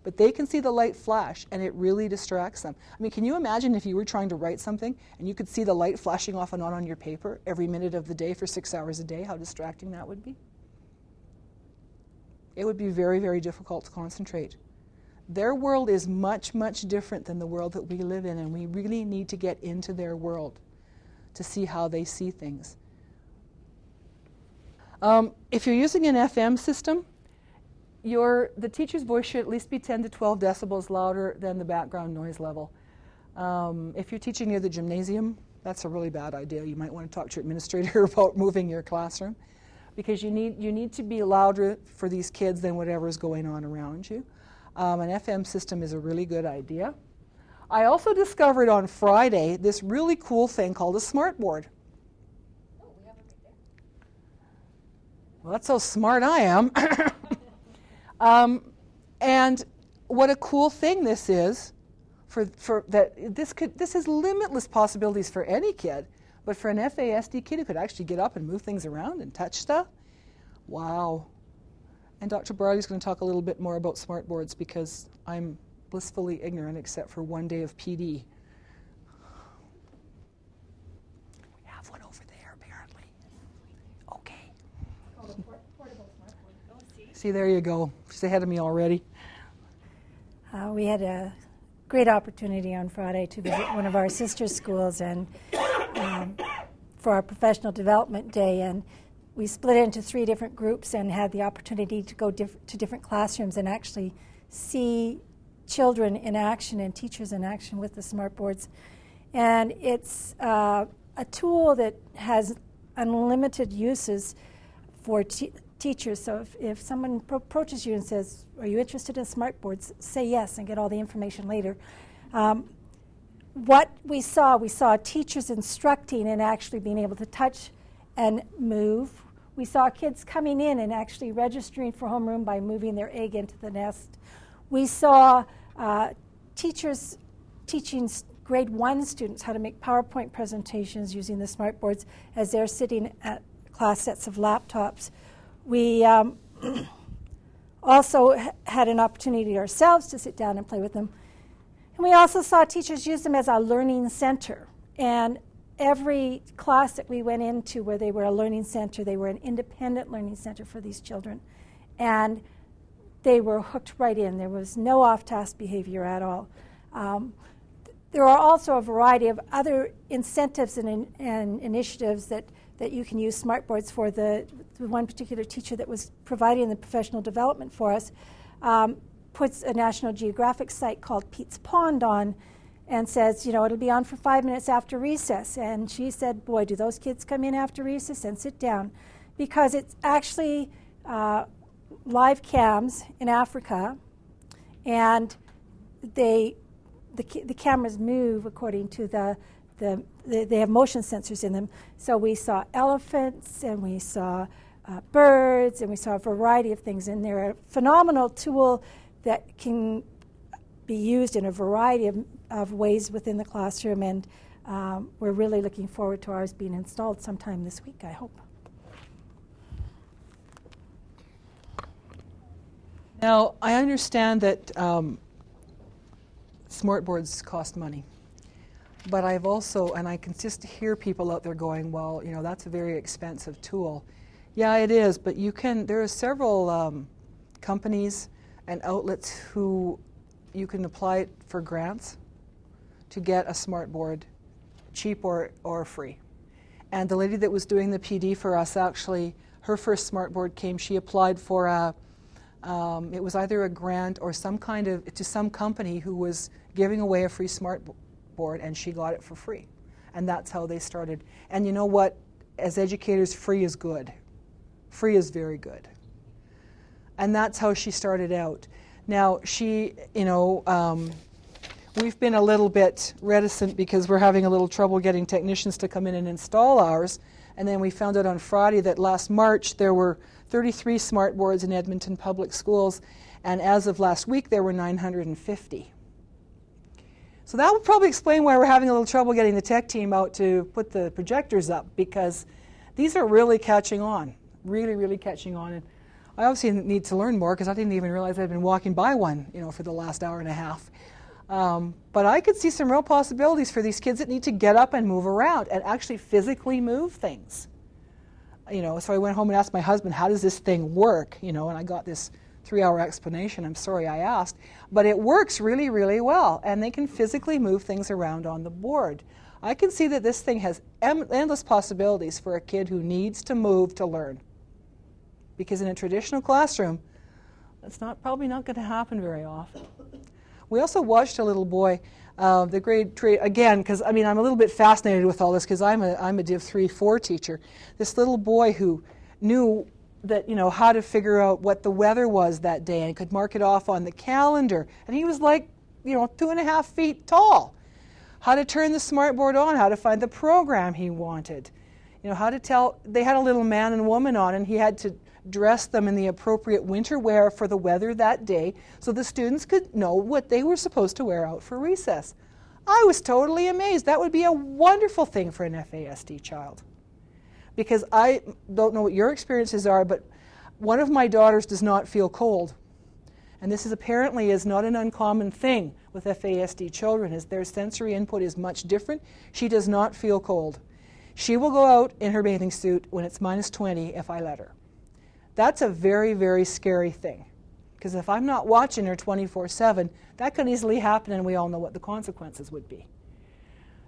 Speaker 2: But they can see the light flash, and it really distracts them. I mean, can you imagine if you were trying to write something and you could see the light flashing off and on your paper every minute of the day for 6 hours a day, how distracting that would be? It would be very, very difficult to concentrate. Their world is much, much different than the world that we live in, and we really need to get into their world to see how they see things. If you're using an FM system, the teacher's voice should at least be 10 to 12 decibels louder than the background noise level. If you're teaching near the gymnasium, that's a really bad idea. You might want to talk to your administrator about moving your classroom, because you need to be louder for these kids than whatever's going on around you. An FM system is a really good idea. I also discovered on Friday this really cool thing called a smart board. Oh, we have it right there. Well, that's how smart I am. And what a cool thing this is this has limitless possibilities for any kid, but for an FASD kid who could actually get up and move things around and touch stuff, Wow. And Dr. Briley's going to talk a little bit more about smartboards because I'm blissfully ignorant except for one day of PD. We have one over there, apparently. Okay. See, there you go. She's ahead of me already.
Speaker 6: We had a great opportunity on Friday to visit one of our sister schools and for our professional development day, and we split into 3 different groups and had the opportunity to go to different classrooms and actually see children in action and teachers in action with the smartboards. And it's a tool that has unlimited uses for teachers. So if someone approaches you and says, "Are you interested in smartboards?" say yes and get all the information later. What we saw teachers instructing and actually being able to touch and move. We saw kids coming in and actually registering for homeroom by moving their egg into the nest. We saw teachers teaching grade 1 students how to make PowerPoint presentations using the smartboards as they're sitting at class sets of laptops. We also had an opportunity ourselves to sit down and play with them. And we also saw teachers use them as a learning center. And every class that we went into where they were a learning center, they were an independent learning center for these children. And they were hooked right in. There was no off-task behavior at all. There are also a variety of other incentives and initiatives that you can use smartboards for. The one particular teacher that was providing the professional development for us puts a National Geographic site called Pete's Pond on and says, it'll be on for 5 minutes after recess. And she said, boy, do those kids come in after recess and sit down. Because it's actually live cams in Africa, and the cameras move according to they have motion sensors in them. So we saw elephants, and we saw birds, and we saw a variety of things. And they're a phenomenal tool that can be used in a variety of ways within the classroom, and we're really looking forward to ours being installed sometime this week, I hope.
Speaker 2: Now, I understand that smartboards cost money, but I've also, and I can just hear people out there going, well, that's a very expensive tool. Yeah, it is, but there are several companies and outlets who you can apply it for grants to get a smartboard, cheap or free. And the lady that was doing the PD for us, actually, her first smartboard came, she applied for it was either a grant or some company who was giving away a free smartboard, and she got it for free. And that's how they started. And you know what? As educators, free is good. Free is very good. And that's how she started out. Now, she, we've been a little bit reticent because we're having a little trouble getting technicians to come in and install ours. And then we found out on Friday that last March there were 33 smartboards in Edmonton Public Schools, and as of last week there were 950. So that would probably explain why we're having a little trouble getting the tech team out to put the projectors up, because these are really catching on, really, really catching on. And I obviously need to learn more because I didn't even realize I'd been walking by one, for the last hour and a half. But I could see some real possibilities for these kids that need to get up and move around and actually physically move things. So I went home and asked my husband, how does this thing work? And I got this 3-hour explanation. I'm sorry I asked. But it works really, really well. And they can physically move things around on the board. I can see that this thing has endless possibilities for a kid who needs to move to learn. Because in a traditional classroom, that's probably not going to happen very often. We also watched a little boy, the grade 3, again, because I'm a little bit fascinated with all this because I'm a Div 3-4 teacher. This little boy who knew that, how to figure out what the weather was that day and could mark it off on the calendar. And he was like, 2.5 feet tall. How to turn the smartboard on, how to find the program he wanted. How to tell, they had a little man and woman on, and he had to dress them in the appropriate winter wear for the weather that day so the students could know what they were supposed to wear out for recess. I was totally amazed. That would be a wonderful thing for an FASD child. Because I don't know what your experiences are, but One of my daughters does not feel cold. And this is apparently is not an uncommon thing with FASD children, as their sensory input is much different. She does not feel cold. She will go out in her bathing suit when it's -20 if I let her. That's a very, very scary thing. Because if I'm not watching her 24/7, that could easily happen, and we all know what the consequences would be.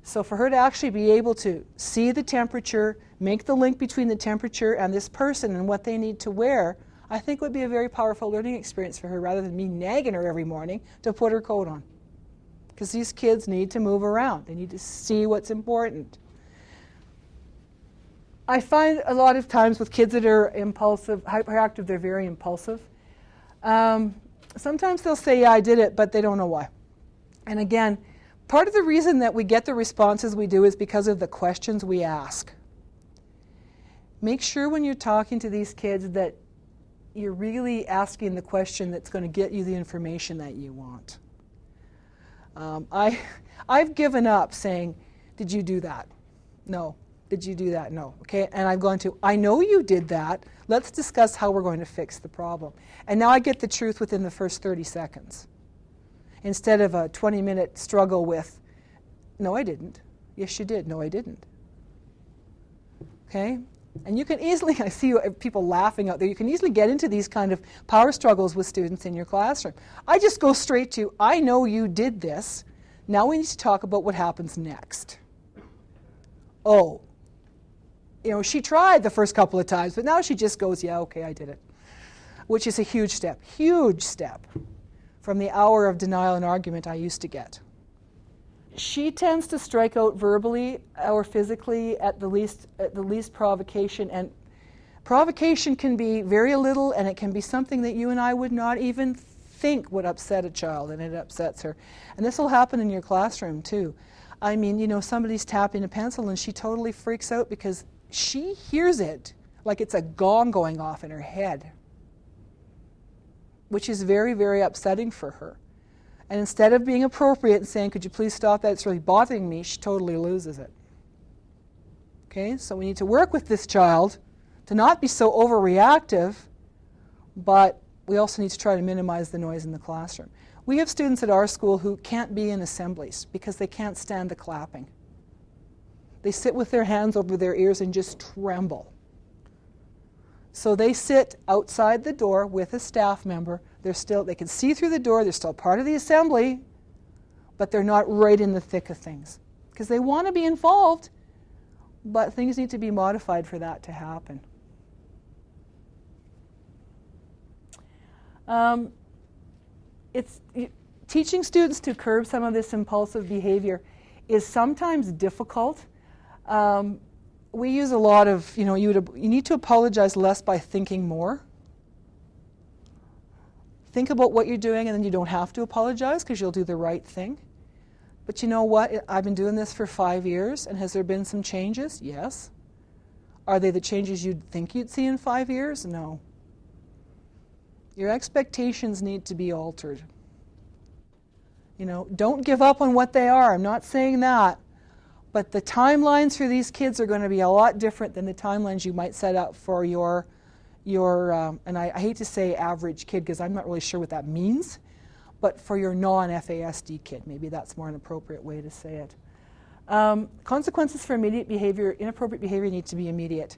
Speaker 2: So for her to actually be able to see the temperature, make the link between the temperature and this person and what they need to wear, I think would be a very powerful learning experience for her, rather than me nagging her every morning to put her coat on. Because these kids need to move around. They need to see what's important. I find a lot of times with kids that are impulsive, hyperactive, they're very impulsive. Sometimes they'll say, yeah, I did it, but they don't know why. And again, part of the reason that we get the responses we do is because of the questions we ask. Make sure when you're talking to these kids that you're really asking the question that's going to get you the information that you want. I've given up saying, did you do that? No. Did you do that? No. Okay, and I've gone to, I know you did that. Let's discuss how we're going to fix the problem. And now I get the truth within the first 30 seconds. Instead of a 20-minute struggle with, no, I didn't. Yes, you did. No, I didn't. Okay? And you can easily, I see people laughing out there, you can easily get into these kind of power struggles with students in your classroom. I just go straight to, I know you did this. Now we need to talk about what happens next. Oh, you know, she tried the first couple of times, but now she just goes, yeah, okay, I did it. Which is a huge step from the hour of denial and argument I used to get. She tends to strike out verbally or physically at the least provocation, and provocation can be very little, and it can be something that you and I would not even think would upset a child, and it upsets her. And this will happen in your classroom too. I mean, you know, somebody's tapping a pencil and she totally freaks out because she hears it like it's a gong going off in her head, which is very, very upsetting for her. And instead of being appropriate and saying, could you please stop that, it's really bothering me, she totally loses it. Okay, so we need to work with this child to not be so overreactive, but we also need to try to minimize the noise in the classroom. We have students at our school who can't be in assemblies because they can't stand the clapping. They sit with their hands over their ears and just tremble. So they sit outside the door with a staff member. They can see through the door, they're still part of the assembly, but they're not right in the thick of things. Because they want to be involved, but things need to be modified for that to happen. Teaching students to curb some of this impulsive behavior is sometimes difficult. We use a lot of, you need to apologize less by thinking more. Think about what you're doing, and then you don't have to apologize because you'll do the right thing. But you know what? I've been doing this for 5 years, and has there been some changes? Yes. Are they the changes you'd think you'd see in 5 years? No. Your expectations need to be altered. You know, don't give up on what they are. I'm not saying that. But the timelines for these kids are going to be a lot different than the timelines you might set up for your and I hate to say average kid because I'm not really sure what that means, but for your non-FASD kid, maybe that's more an appropriate way to say it. Consequences for immediate behavior, inappropriate behavior need to be immediate.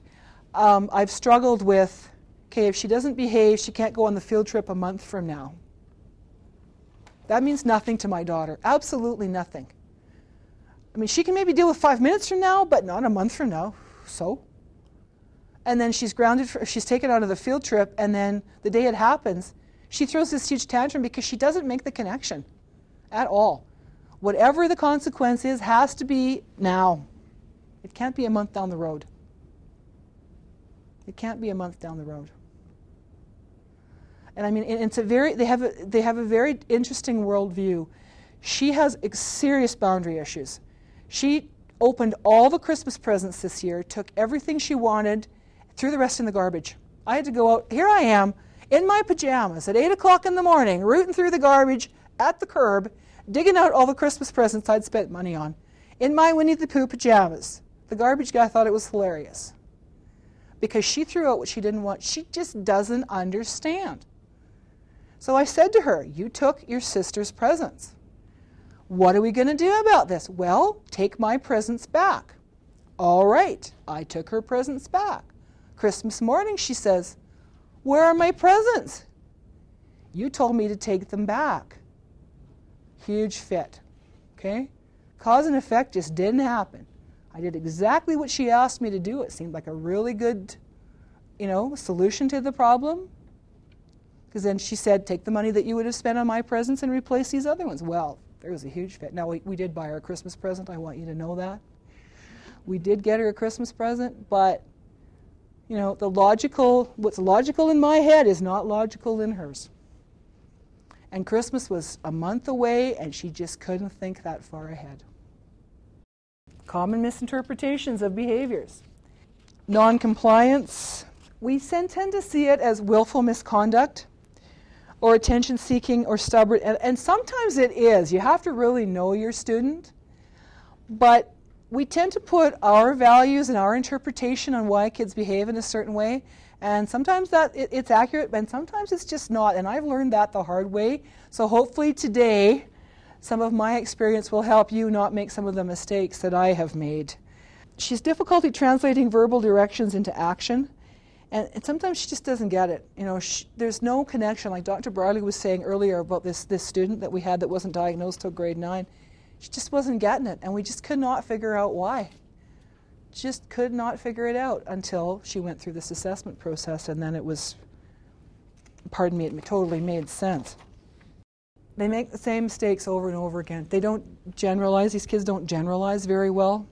Speaker 2: I've struggled with, okay, if she doesn't behave, she can't go on the field trip a month from now. That means nothing to my daughter, absolutely nothing. I mean, she can maybe deal with 5 minutes from now, but not a month from now, so? And then she's grounded, she's taken out of the field trip, and then the day it happens, she throws this huge tantrum because she doesn't make the connection at all. Whatever the consequence is has to be now. It can't be a month down the road. It can't be a month down the road. And I mean, it's they have a very interesting worldview. She has serious boundary issues. She opened all the Christmas presents this year, took everything she wanted, threw the rest in the garbage. I had to go out, here I am, in my pajamas at 8 o'clock in the morning, rooting through the garbage at the curb, digging out all the Christmas presents I'd spent money on, in my Winnie the Pooh pajamas. The garbage guy thought it was hilarious. because she threw out what she didn't want. She just doesn't understand. So I said to her, you took your sister's presents. What are we going to do about this? Well, take my presents back. All right, I took her presents back. Christmas morning, she says, where are my presents? You told me to take them back. Huge fit, okay? Cause and effect just didn't happen. I did exactly what she asked me to do. It seemed like a really good, solution to the problem. Because then she said, take the money that you would have spent on my presents and replace these other ones. Well, there was a huge fit. Now, we did buy her a Christmas present. I want you to know that. We did get her a Christmas present, but, what's logical in my head is not logical in hers. And Christmas was a month away, and she just couldn't think that far ahead. Common misinterpretations of behaviors. Non-compliance. We tend to see it as willful misconduct or attention-seeking or stubborn. And sometimes it is. You have to really know your student. But we tend to put our values and our interpretation on why kids behave in a certain way. And sometimes it's accurate, and sometimes it's just not. And I've learned that the hard way. So hopefully today, some of my experience will help you not make some of the mistakes that I have made. She's difficulty translating verbal directions into action. And sometimes she just doesn't get it. There's no connection. Like Dr. Barley was saying earlier about this student that we had that wasn't diagnosed till grade 9. She just wasn't getting it. And we just could not figure out why. Just could not figure it out until she went through this assessment process, and then it totally made sense. They make the same mistakes over and over again. They don't generalize. These kids don't generalize very well.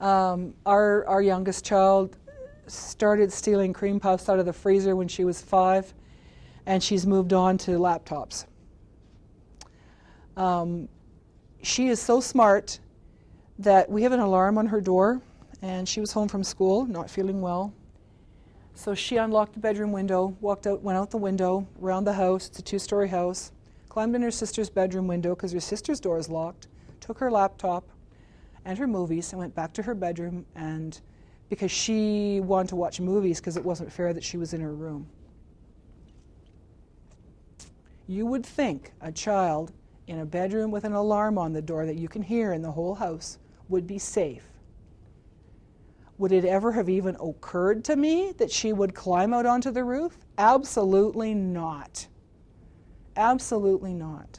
Speaker 2: Our youngest child started stealing cream puffs out of the freezer when she was 5, and she's moved on to laptops. She is so smart that we have an alarm on her door, and she was home from school, not feeling well. So she unlocked the bedroom window, went out the window, around the house. It's a 2-story house. Climbed in her sister's bedroom window because her sister's door is locked, took her laptop and her movies and went back to her bedroom, and because she wanted to watch movies because it wasn't fair that she was in her room. You would think a child in a bedroom with an alarm on the door that you can hear in the whole house would be safe. Would it ever have even occurred to me that she would climb out onto the roof? Absolutely not. Absolutely not.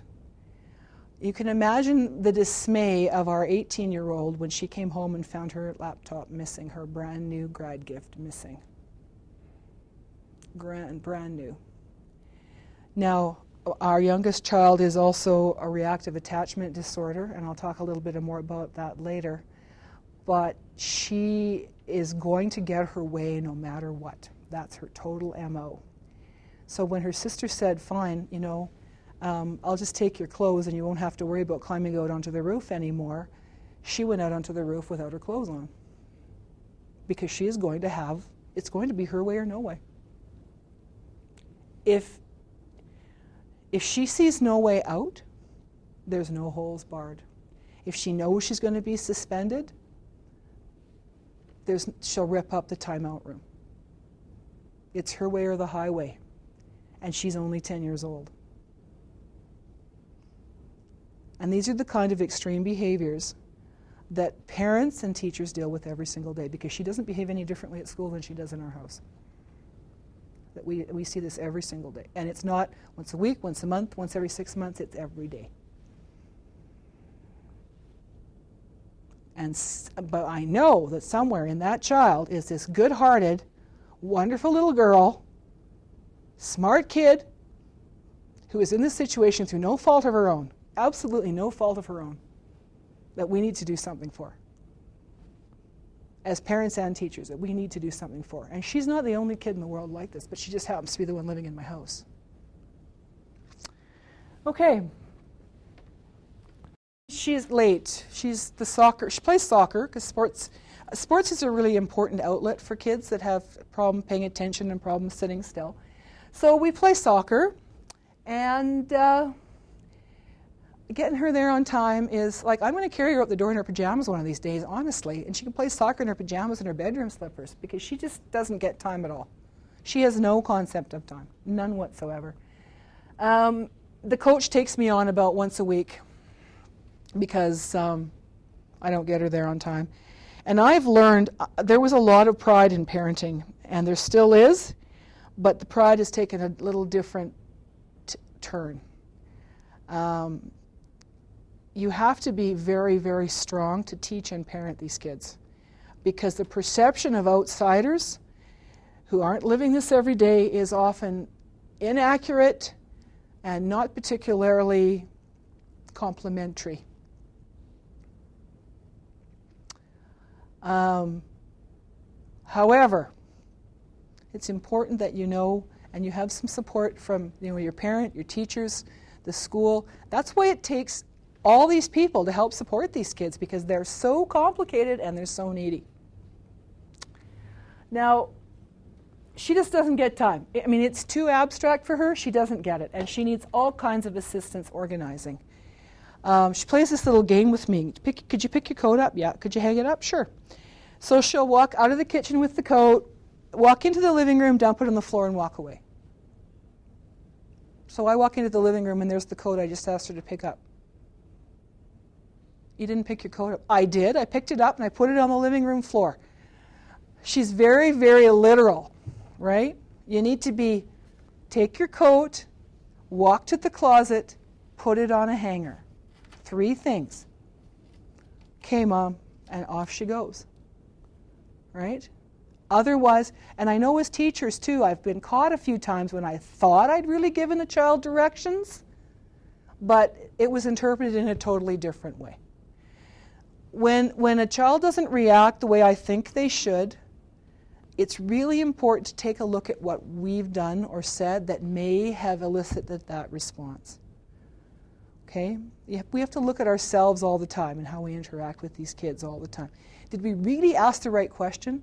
Speaker 2: You can imagine the dismay of our 18-year-old when she came home and found her laptop missing, her brand new grad gift missing. Brand new. Now, our youngest child is also a reactive attachment disorder, and I'll talk a little bit more about that later. But she is going to get her way no matter what. That's her total MO. So when her sister said, fine, I'll just take your clothes and you won't have to worry about climbing out onto the roof anymore, she went out onto the roof without her clothes on. Because it's going to be her way or no way. If she sees no way out, there's no holes barred. If she knows she's going to be suspended, she'll rip up the timeout room. It's her way or the highway. And she's only 10 years old. And these are the kind of extreme behaviors that parents and teachers deal with every single day, because she doesn't behave any differently at school than she does in our house. That we see this every single day. And it's not once a week, once a month, once every 6 months, it's every day. But I know that somewhere in that child is this good-hearted, wonderful little girl, smart kid, who is in this situation through no fault of her own, absolutely no fault of her own, that we need to do something for. As parents and teachers, that we need to do something for. And she's not the only kid in the world like this, but she just happens to be the one living in my house. Okay. She's late. She plays soccer because sports is a really important outlet for kids that have problem paying attention and problems sitting still. So we play soccer, and getting her there on time is like, I'm going to carry her out the door in her pajamas one of these days, honestly, and she can play soccer in her pajamas and her bedroom slippers because she just doesn't get time at all. She has no concept of time, none whatsoever. The coach takes me on about once a week because I don't get her there on time. And I've learned there was a lot of pride in parenting, and there still is, but the pride has taken a little different turn. You have to be very, very strong to teach and parent these kids, because the perception of outsiders who aren't living this every day is often inaccurate and not particularly complimentary. However, it's important that you know and you have some support from your parent, your teachers, the school. That's why it takes all these people to help support these kids, because they're so complicated and they're so needy. Now, she just doesn't get time. I mean, it's too abstract for her. She doesn't get it, and she needs all kinds of assistance organizing. She plays this little game with me. Could you pick your coat up? Yeah. Could you hang it up? Sure. So she'll walk out of the kitchen with the coat, walk into the living room, dump it on the floor, and walk away. So I walk into the living room, and there's the coat I just asked her to pick up. You didn't pick your coat up. I did. I picked it up, and I put it on the living room floor. She's very, very literal, right? You need to take your coat, walk to the closet, put it on a hanger. 3 things. Okay, Mom, and off she goes. Right? Otherwise, and I know as teachers too, I've been caught a few times when I thought I'd really given a child directions, but it was interpreted in a totally different way. When a child doesn't react the way I think they should, it's really important to take a look at what we've done or said that may have elicited that response. Okay? We have to look at ourselves all the time and how we interact with these kids all the time. Did we really ask the right question?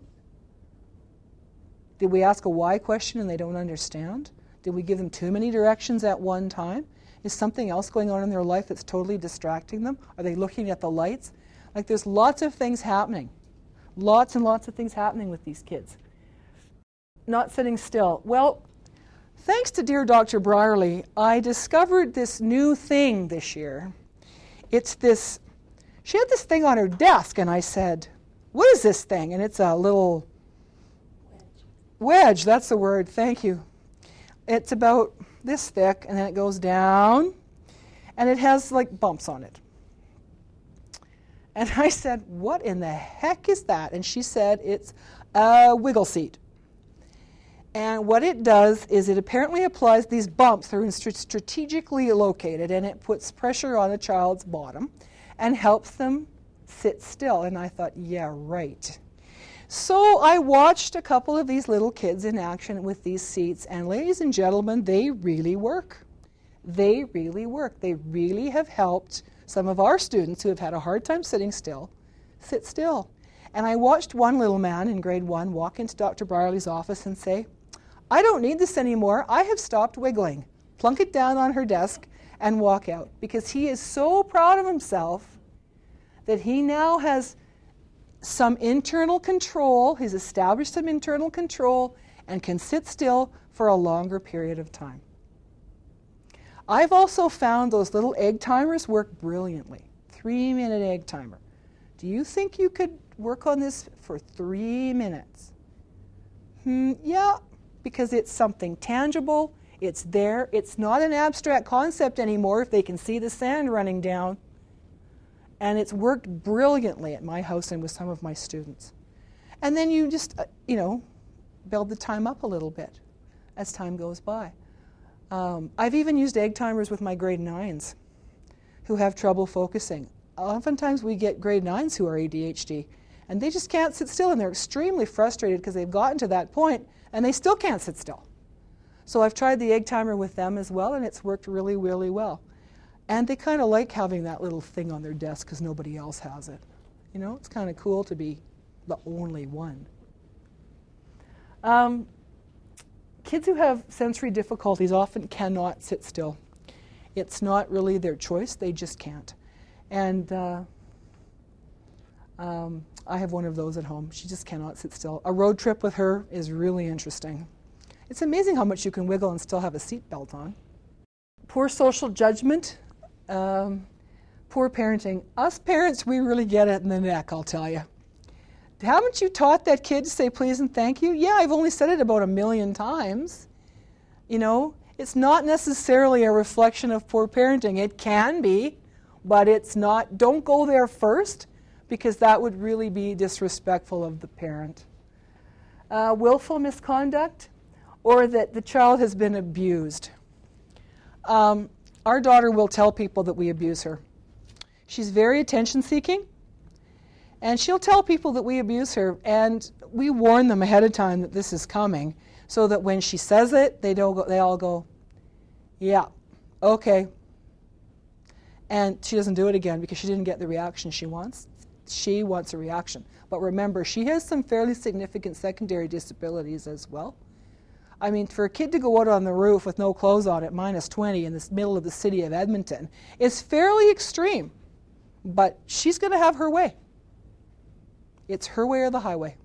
Speaker 2: Did we ask a why question and they don't understand? Did we give them too many directions at one time? Is something else going on in their life that's totally distracting them? Are they looking at the lights? Like, there's lots of things happening. Lots and lots of things happening with these kids. Not sitting still. Well, thanks to dear Dr. Brierly, I discovered this new thing this year. It's this, she had this thing on her desk, and I said, what is this thing? And it's a little wedge, that's the word, thank you. It's about this thick, and then it goes down, and it has like bumps on it. And I said, what in the heck is that? And she said, it's a wiggle seat. And what it does is it apparently applies these bumps. They're strategically located, and it puts pressure on a child's bottom and helps them sit still. And I thought, yeah, right. So I watched a couple of these little kids in action with these seats, and ladies and gentlemen, they really work. They really work. They really have helped some of our students who have had a hard time sitting still, sit still. And I watched one little man in grade 1 walk into Dr. Brierly's office and say, I don't need this anymore. I have stopped wiggling. Plunk it down on her desk and walk out, because he is so proud of himself that he now has some internal control. He's established some internal control and can sit still for a longer period of time. I've also found those little egg timers work brilliantly. 3-minute egg timer. Do you think you could work on this for 3 minutes? Yeah, because it's something tangible. It's there. It's not an abstract concept anymore if they can see the sand running down. And it's worked brilliantly at my house and with some of my students. And then you just, build the time up a little bit as time goes by. I've even used egg timers with my grade 9s who have trouble focusing. Oftentimes we get grade 9s who are ADHD, and they just can't sit still, and they're extremely frustrated because they've gotten to that point and they still can't sit still. So I've tried the egg timer with them as well, and it's worked really, really well. And they kind of like having that little thing on their desk because nobody else has it. It's kind of cool to be the only one. Kids who have sensory difficulties often cannot sit still. It's not really their choice, they just can't. And I have one of those at home. She just cannot sit still. A road trip with her is really interesting. It's amazing how much you can wiggle and still have a seatbelt on. Poor social judgment, poor parenting. Us parents, we really get it in the neck, I'll tell you. Haven't you taught that kid to say please and thank you? Yeah, I've only said it about 1,000,000 times. You know, it's not necessarily a reflection of poor parenting. It can be, but it's not. Don't go there first, because that would really be disrespectful of the parent. Willful misconduct, or that the child has been abused. Our daughter will tell people that we abuse her. She's very attention-seeking, and she'll tell people that we abuse her, and we warn them ahead of time that this is coming, so that when she says it, they all go, yeah, okay. And she doesn't do it again because she didn't get the reaction she wants. She wants a reaction. But remember, she has some fairly significant secondary disabilities as well. I mean, for a kid to go out on the roof with no clothes on at -20 in the middle of the city of Edmonton is fairly extreme. But she's going to have her way. It's her way or the highway.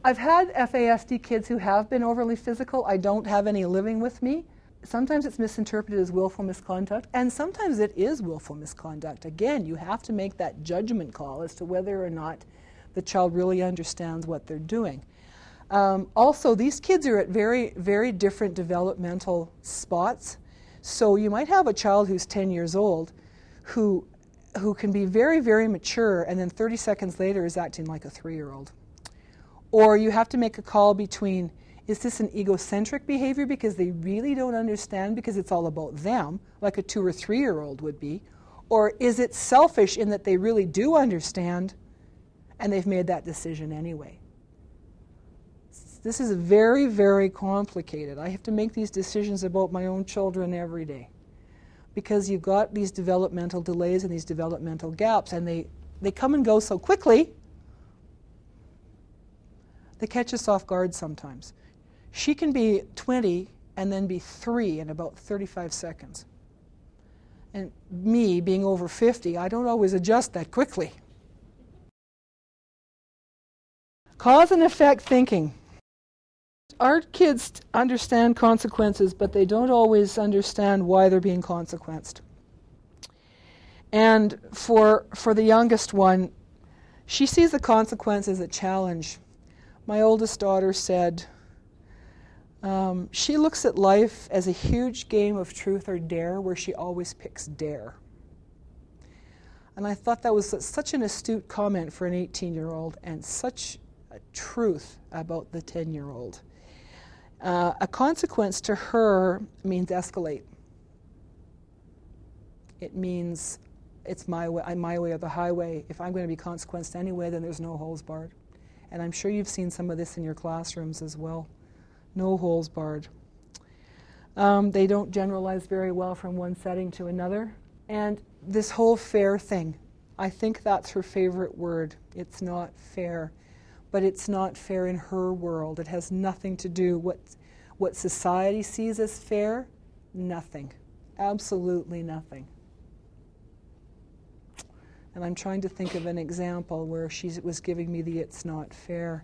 Speaker 2: I've had FASD kids who have been overly physical. I don't have any living with me. Sometimes it's misinterpreted as willful misconduct, and sometimes it is willful misconduct. Again, you have to make that judgment call as to whether or not the child really understands what they're doing. Also, these kids are at very, very different developmental spots. So you might have a child who's 10 years old who can be very, very mature, and then 30 seconds later is acting like a 3-year-old. Or you have to make a call between, is this an egocentric behavior because they really don't understand because it's all about them, like a 2 or 3-year-old would be, or is it selfish in that they really do understand and they've made that decision anyway? This is very, very complicated. I have to make these decisions about my own children every day because you've got these developmental delays and these developmental gaps, and they come and go so quickly, they catch us off guard sometimes. She can be 20 and then be 3 in about 35 seconds. And me, being over 50, I don't always adjust that quickly. Cause and effect thinking. Our kids understand consequences, but they don't always understand why they're being consequenced. And for the youngest one, she sees the consequence as a challenge. My oldest daughter said, she looks at life as a huge game of truth or dare where she always picks dare. And I thought that was such an astute comment for an 18-year-old and such a truth about the 10-year-old. A consequence to her means escalate. It means it's my way or the highway. If I'm going to be consequenced anyway, then there's no holes barred. And I'm sure you've seen some of this in your classrooms as well. No holes barred. They don't generalize very well from one setting to another. And this whole fair thing, I think that's her favorite word. It's not fair. But it's not fair in her world. It has nothing to do what society sees as fair. Nothing. Absolutely nothing. And I'm trying to think of an example where she was giving me the it's not fair.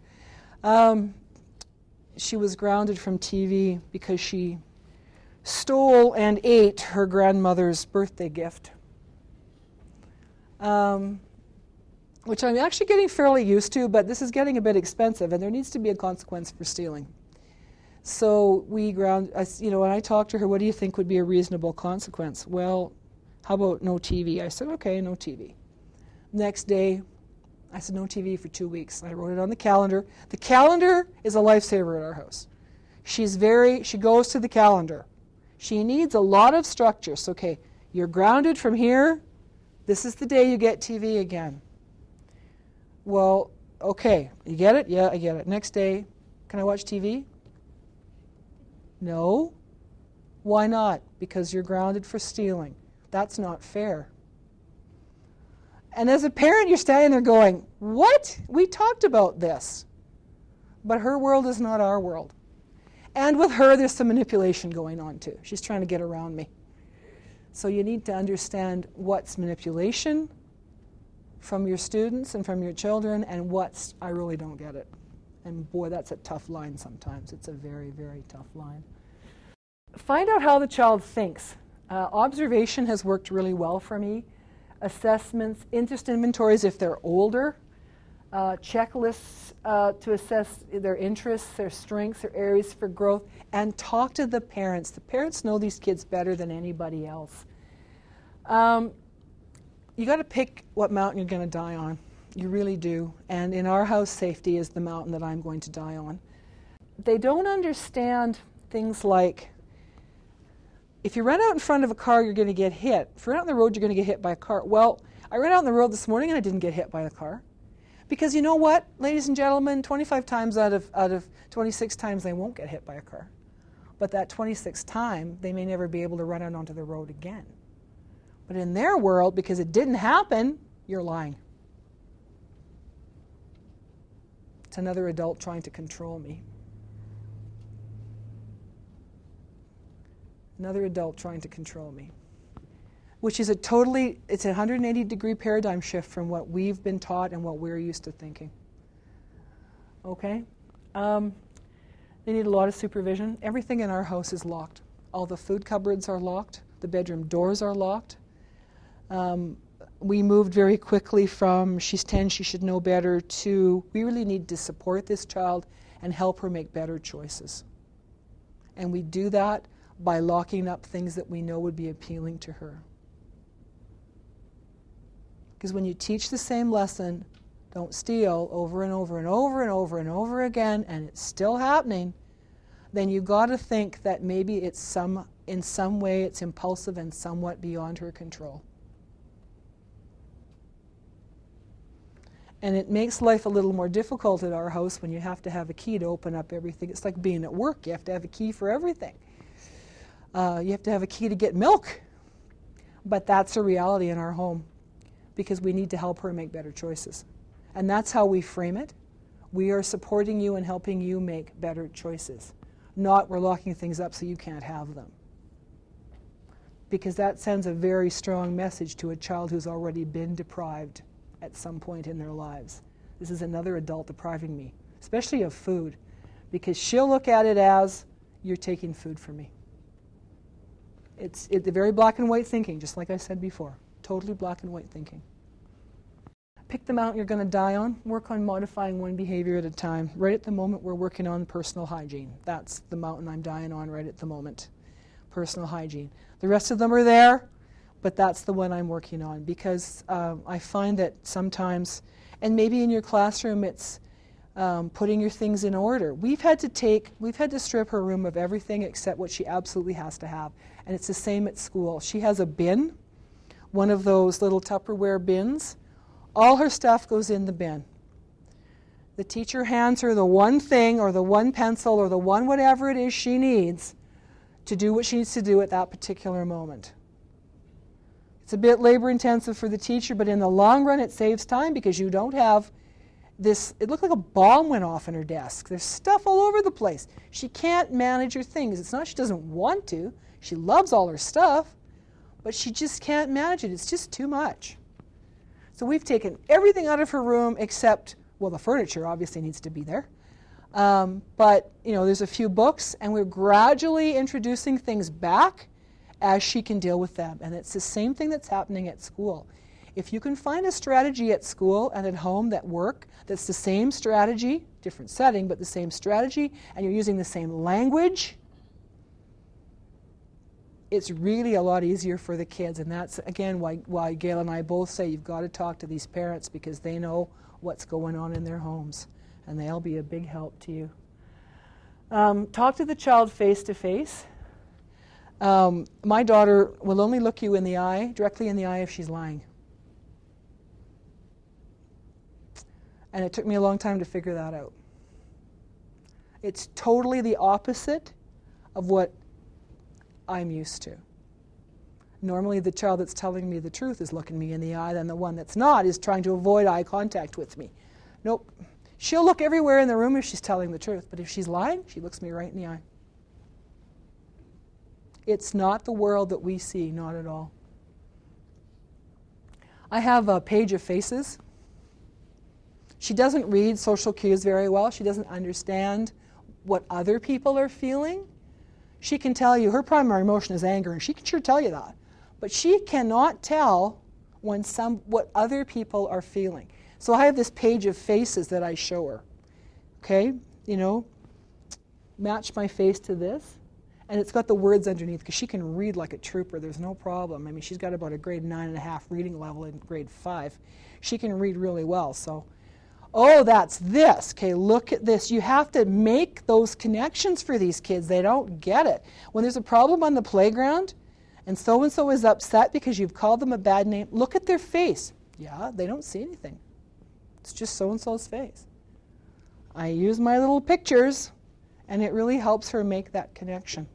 Speaker 2: She was grounded from TV because she stole and ate her grandmother's birthday gift. Which I'm actually getting fairly used to, but this is getting a bit expensive, and there needs to be a consequence for stealing. So when I talked to her, what do you think would be a reasonable consequence? Well, how about no TV? I said, okay, no TV. Next day, I said, no TV for 2 weeks. I wrote it on the calendar. The calendar is a lifesaver at our house. She goes to the calendar. She needs a lot of structure. So, okay, you're grounded from here. This is the day you get TV again. Well, okay, you get it? Yeah, I get it. Next day, can I watch TV? No. Why not? Because you're grounded for stealing. That's not fair. And as a parent, you're standing there going, what? We talked about this. But her world is not our world. And with her, there's some manipulation going on, too. She's trying to get around me. So you need to understand what's manipulation from your students and from your children, and what's, I really don't get it. And boy, that's a tough line sometimes. It's a very, very tough line. Find out how the child thinks. Observation has worked really well for me. Assessments, interest inventories if they're older, checklists to assess their interests, their strengths, their areas for growth, and talk to the parents. The parents know these kids better than anybody else. You got to pick what mountain you're going to die on. You really do. And in our house, safety is the mountain that I'm going to die on. They don't understand things like, if you run out in front of a car, you're going to get hit. If you're out on the road, you're going to get hit by a car. Well, I ran out on the road this morning and I didn't get hit by a car. Because you know what, ladies and gentlemen, 25 times out of 26 times they won't get hit by a car. But that 26th time, they may never be able to run out onto the road again. But in their world, because it didn't happen, you're lying. It's another adult trying to control me. Another adult trying to control me. Which is it's a 180-degree paradigm shift from what we've been taught and what we're used to thinking. Okay? They need a lot of supervision. Everything in our house is locked. All the food cupboards are locked. The bedroom doors are locked. We moved very quickly from she's 10, she should know better, to we really need to support this child and help her make better choices. And we do that by locking up things that we know would be appealing to her. Because when you teach the same lesson, don't steal, over and over and over and over and over again, and it's still happening, then you've got to think that maybe it's in some way it's impulsive and somewhat beyond her control. And it makes life a little more difficult at our house when you have to have a key to open up everything. It's like being at work. You have to have a key for everything. You have to have a key to get milk. But that's a reality in our home because we need to help her make better choices. And that's how we frame it. We are supporting you and helping you make better choices. Not we're locking things up so you can't have them. Because that sends a very strong message to a child who's already been deprived at some point in their lives. This is another adult depriving me, especially of food, because she'll look at it as, you're taking food from me. It's the very black and white thinking, just like I said before. Totally black and white thinking. Pick the mountain you're going to die on. Work on modifying one behavior at a time. Right at the moment, we're working on personal hygiene. That's the mountain I'm dying on right at the moment. Personal hygiene. The rest of them are there, but that's the one I'm working on because I find that sometimes, and maybe in your classroom, it's putting your things in order. We've had to strip her room of everything except what she absolutely has to have. And it's the same at school. She has a bin, one of those little Tupperware bins. All her stuff goes in the bin. The teacher hands her the one thing or the one pencil or the one whatever it is she needs to do what she needs to do at that particular moment. It's a bit labor-intensive for the teacher, but in the long run it saves time because you don't have this. It looked like a bomb went off in her desk. There's stuff all over the place. She can't manage her things. It's not she doesn't want to. She loves all her stuff, but she just can't manage it. It's just too much. So we've taken everything out of her room except, well, the furniture obviously needs to be there. But, you know, there's a few books, and we're gradually introducing things back as she can deal with them. And it's the same thing that's happening at school. If you can find a strategy at school and at home that's the same strategy, different setting, but the same strategy, and you're using the same language, it's really a lot easier for the kids. And that's, again, why Gail and I both say you've got to talk to these parents because they know what's going on in their homes, and they'll be a big help to you. Talk to the child face to face. My daughter will only look you in the eye, directly in the eye, if she's lying. And it took me a long time to figure that out. It's totally the opposite of what I'm used to. Normally the child that's telling me the truth is looking me in the eye, and the one that's not is trying to avoid eye contact with me. Nope. She'll look everywhere in the room if she's telling the truth, but if she's lying, she looks me right in the eye. It's not the world that we see, not at all. I have a page of faces. She doesn't read social cues very well. She doesn't understand what other people are feeling. She can tell you her primary emotion is anger, and she can sure tell you that. But she cannot tell what other people are feeling. So I have this page of faces that I show her. Okay, match my face to this. And it's got the words underneath because she can read like a trooper. There's no problem. I mean, she's got about a grade 9.5 reading level in grade 5. She can read really well. So, oh, that's this. Okay, look at this. You have to make those connections for these kids. They don't get it. When there's a problem on the playground and so is upset because you've called them a bad name, look at their face. Yeah, they don't see anything. It's just so-and-so's face. I use my little pictures, and it really helps her make that connection.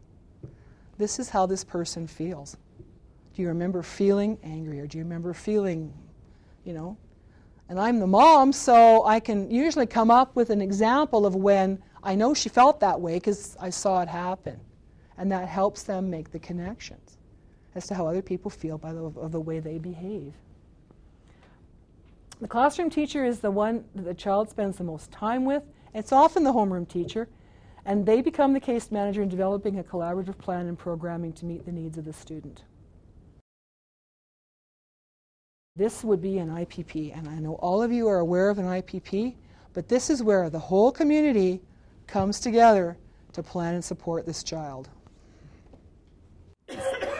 Speaker 2: This is how this person feels. Do you remember feeling angry, or do you remember feeling, And I'm the mom, so I can usually come up with an example of when I know she felt that way because I saw it happen. And that helps them make the connections as to how other people feel of the way they behave. The classroom teacher is the one that the child spends the most time with. It's often the homeroom teacher. And they become the case manager in developing a collaborative plan and programming to meet the needs of the student. This would be an IPP, and I know all of you are aware of an IPP, but this is where the whole community comes together to plan and support this child.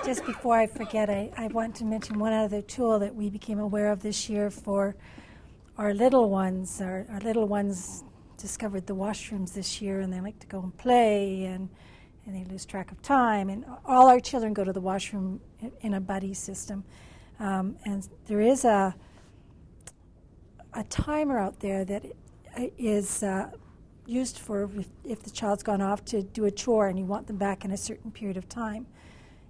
Speaker 6: Just before I forget, I want to mention one other tool that we became aware of this year for our little ones. Our little ones discovered the washrooms this year, and they like to go and play, and they lose track of time. And all our children go to the washroom in a buddy system. And there is a timer out there that is used for if the child's gone off to do a chore and you want them back in a certain period of time.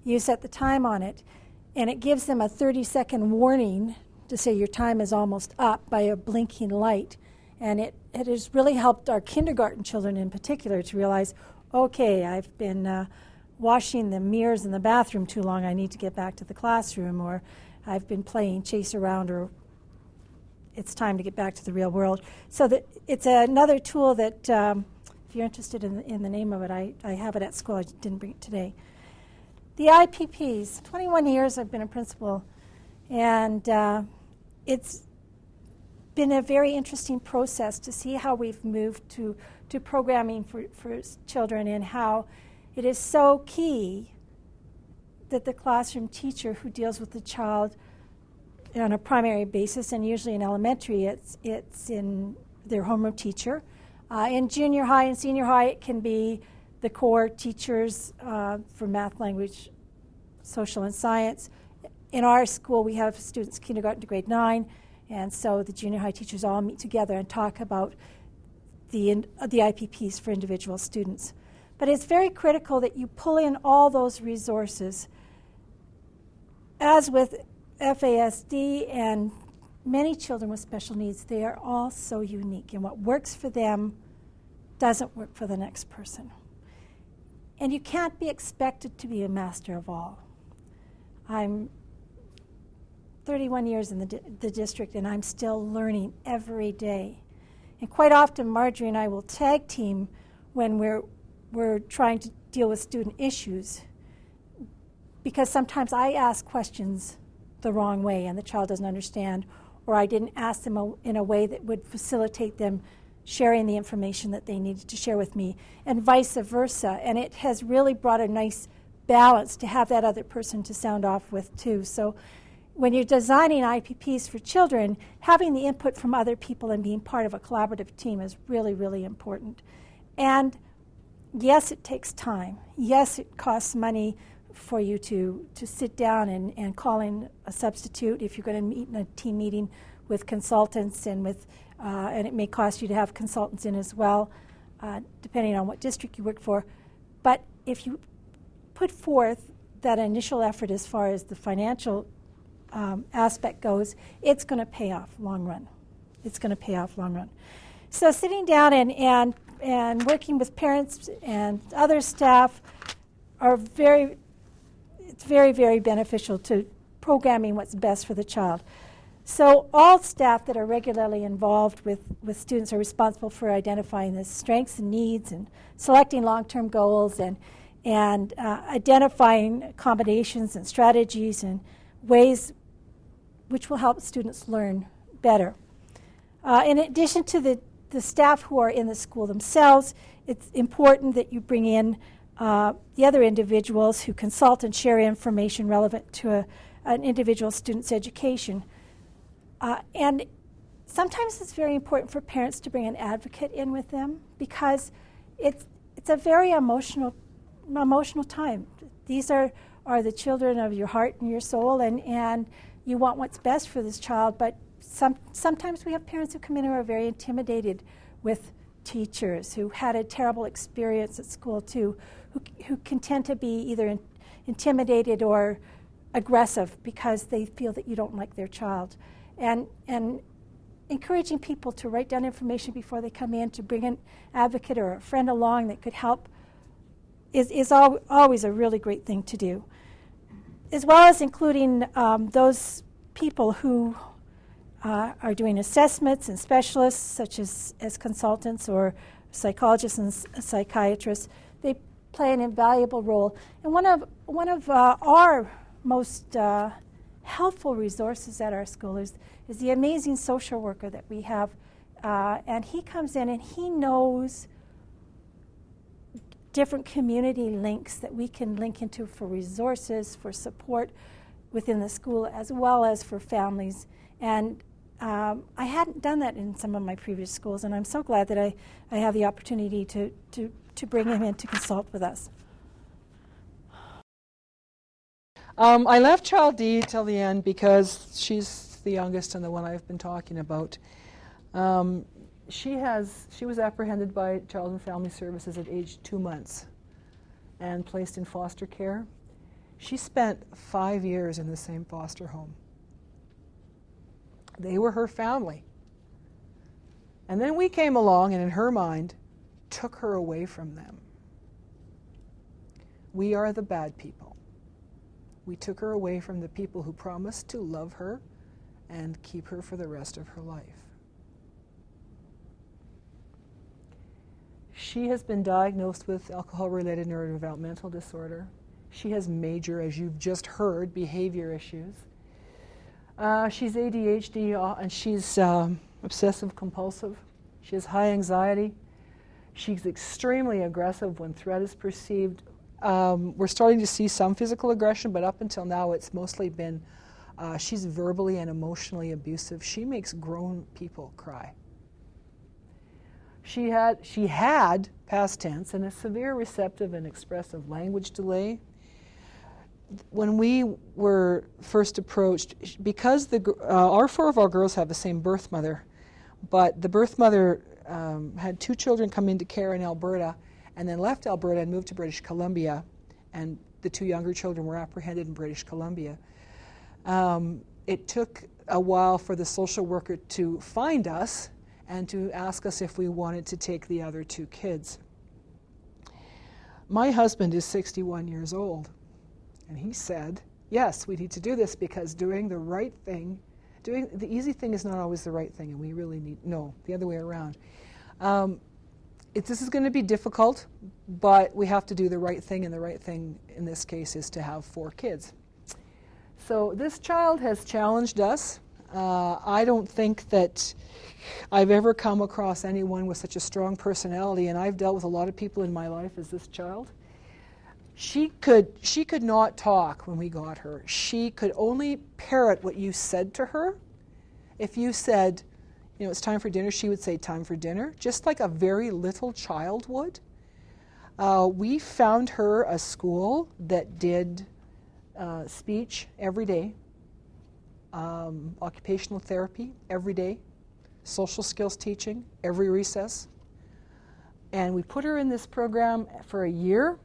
Speaker 6: You set the time on it, and it gives them a 30-second warning to say your time is almost up by a blinking light. And it has really helped our kindergarten children in particular to realize, okay, I've been washing the mirrors in the bathroom too long, I need to get back to the classroom, or I've been playing chase around, or it's time to get back to the real world. So that it's another tool that, if you're interested in the name of it, I have it at school. I didn't bring it today. The IPPs, 21 years I've been a principal, and it's been a very interesting process to see how we've moved to programming for children, and how it is so key that the classroom teacher who deals with the child on a primary basis, and usually in elementary it's in their homeroom teacher. In junior high and senior high it can be the core teachers for math, language, social, and science. In our school we have students kindergarten to grade 9, and so the junior high teachers all meet together and talk about the IPPs for individual students. But it's very critical that you pull in all those resources. As with FASD and many children with special needs, they are all so unique, and what works for them doesn't work for the next person. And you can't be expected to be a master of all. I'm 31 years in the district, and I'm still learning every day. And quite often Marjorie and I will tag team when we're trying to deal with student issues, because sometimes I ask questions the wrong way and the child doesn't understand, or I didn't ask them in a way that would facilitate them sharing the information that they needed to share with me, and vice versa. And it has really brought a nice balance to have that other person to sound off with too. So when you're designing IPPs for children, having the input from other people and being part of a collaborative team is really, really important. And yes, it takes time. Yes, it costs money for you to sit down and call in a substitute if you're going to meet in a team meeting with consultants, and it may cost you to have consultants in as well, depending on what district you work for. But if you put forth that initial effort as far as the financial aspect goes, it's going to pay off long run. It's going to pay off long run. So sitting down and working with parents and other staff are very it's very, very beneficial to programming what's best for the child. So all staff that are regularly involved with students are responsible for identifying the strengths and needs and selecting long-term goals and identifying combinations and strategies and ways which will help students learn better. In addition to the staff who are in the school themselves, it's important that you bring in the other individuals who consult and share information relevant to an individual student's education. And sometimes it's very important for parents to bring an advocate in with them because it's a very emotional time. These are the children of your heart and your soul, and you want what's best for this child, but sometimes we have parents who come in who are very intimidated with teachers, who had a terrible experience at school too, who can tend to be either intimidated or aggressive because they feel that you don't like their child. And encouraging people to write down information before they come in, to bring an advocate or a friend along that could help is always a really great thing to do. As well as including those people who are doing assessments and specialists, such as consultants or psychologists and psychiatrists. They play an invaluable role. And one of our most helpful resources at our school is the amazing social worker that we have. And he comes in and he knows different community links that we can link into for resources, for support within the school, as well as for families. And I hadn't done that in some of my previous schools, and I'm so glad that I have the opportunity to bring him in to consult with us.
Speaker 2: I left Child D till the end because she's the youngest and the one I've been talking about. She was apprehended by Child and Family Services at age 2 months and placed in foster care. She spent 5 years in the same foster home. They were her family. And then we came along and in her mind took her away from them. We are the bad people. We took her away from the people who promised to love her and keep her for the rest of her life. She has been diagnosed with alcohol-related neurodevelopmental disorder. She has major, as you've just heard, behavior issues. She's ADHD and she's obsessive-compulsive. She has high anxiety. She's extremely aggressive when threat is perceived. We're starting to see some physical aggression, but up until now it's mostly been, she's verbally and emotionally abusive. She makes grown people cry. She had, past tense, and a severe receptive and expressive language delay. When we were first approached, because our 4 of our girls have the same birth mother, but the birth mother had 2 children come into care in Alberta and then left Alberta and moved to British Columbia, and the 2 younger children were apprehended in British Columbia. It took a while for the social worker to find us and to ask us if we wanted to take the other 2 kids. My husband is 61 years old, and he said, yes, we need to do this because doing the right thing, doing the easy thing is not always the right thing, and we really need, no, the other way around. This is going to be difficult, but we have to do the right thing, and the right thing in this case is to have 4 kids. So this child has challenged us. I don't think that I've ever come across anyone with such a strong personality, and I've dealt with a lot of people in my life as this child. She could not talk when we got her. She could only parrot what you said to her. If you said, you know, it's time for dinner, she would say time for dinner, just like a very little child would. We found her a school that did speech every day, occupational therapy every day, social skills teaching every recess. And we put her in this program for a year,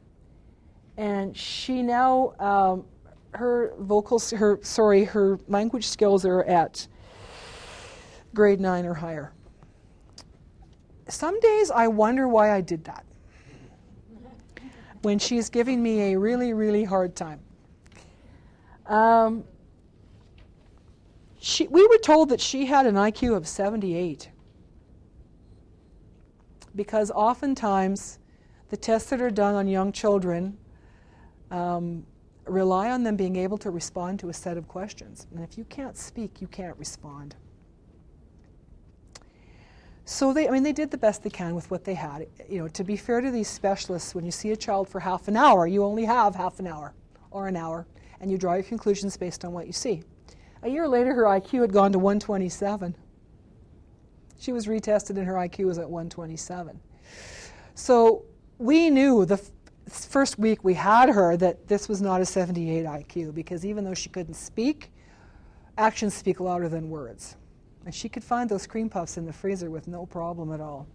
Speaker 2: and she now, her language skills are at grade 9 or higher. Some days I wonder why I did that when she's giving me a really, really hard time. We were told that she had an IQ of 78 because oftentimes the tests that are done on young children rely on them being able to respond to a set of questions. And if you can't speak, you can't respond. So they did the best they can with what they had. To be fair to these specialists, when you see a child for half an hour, you only have half an hour or an hour, and you draw your conclusions based on what you see. A year later, her IQ had gone to 127. She was retested and her IQ was at 127. So we knew the first week we had her that this was not a 78 IQ, because even though she couldn't speak, actions speak louder than words. And she could find those cream puffs in the freezer with no problem at all.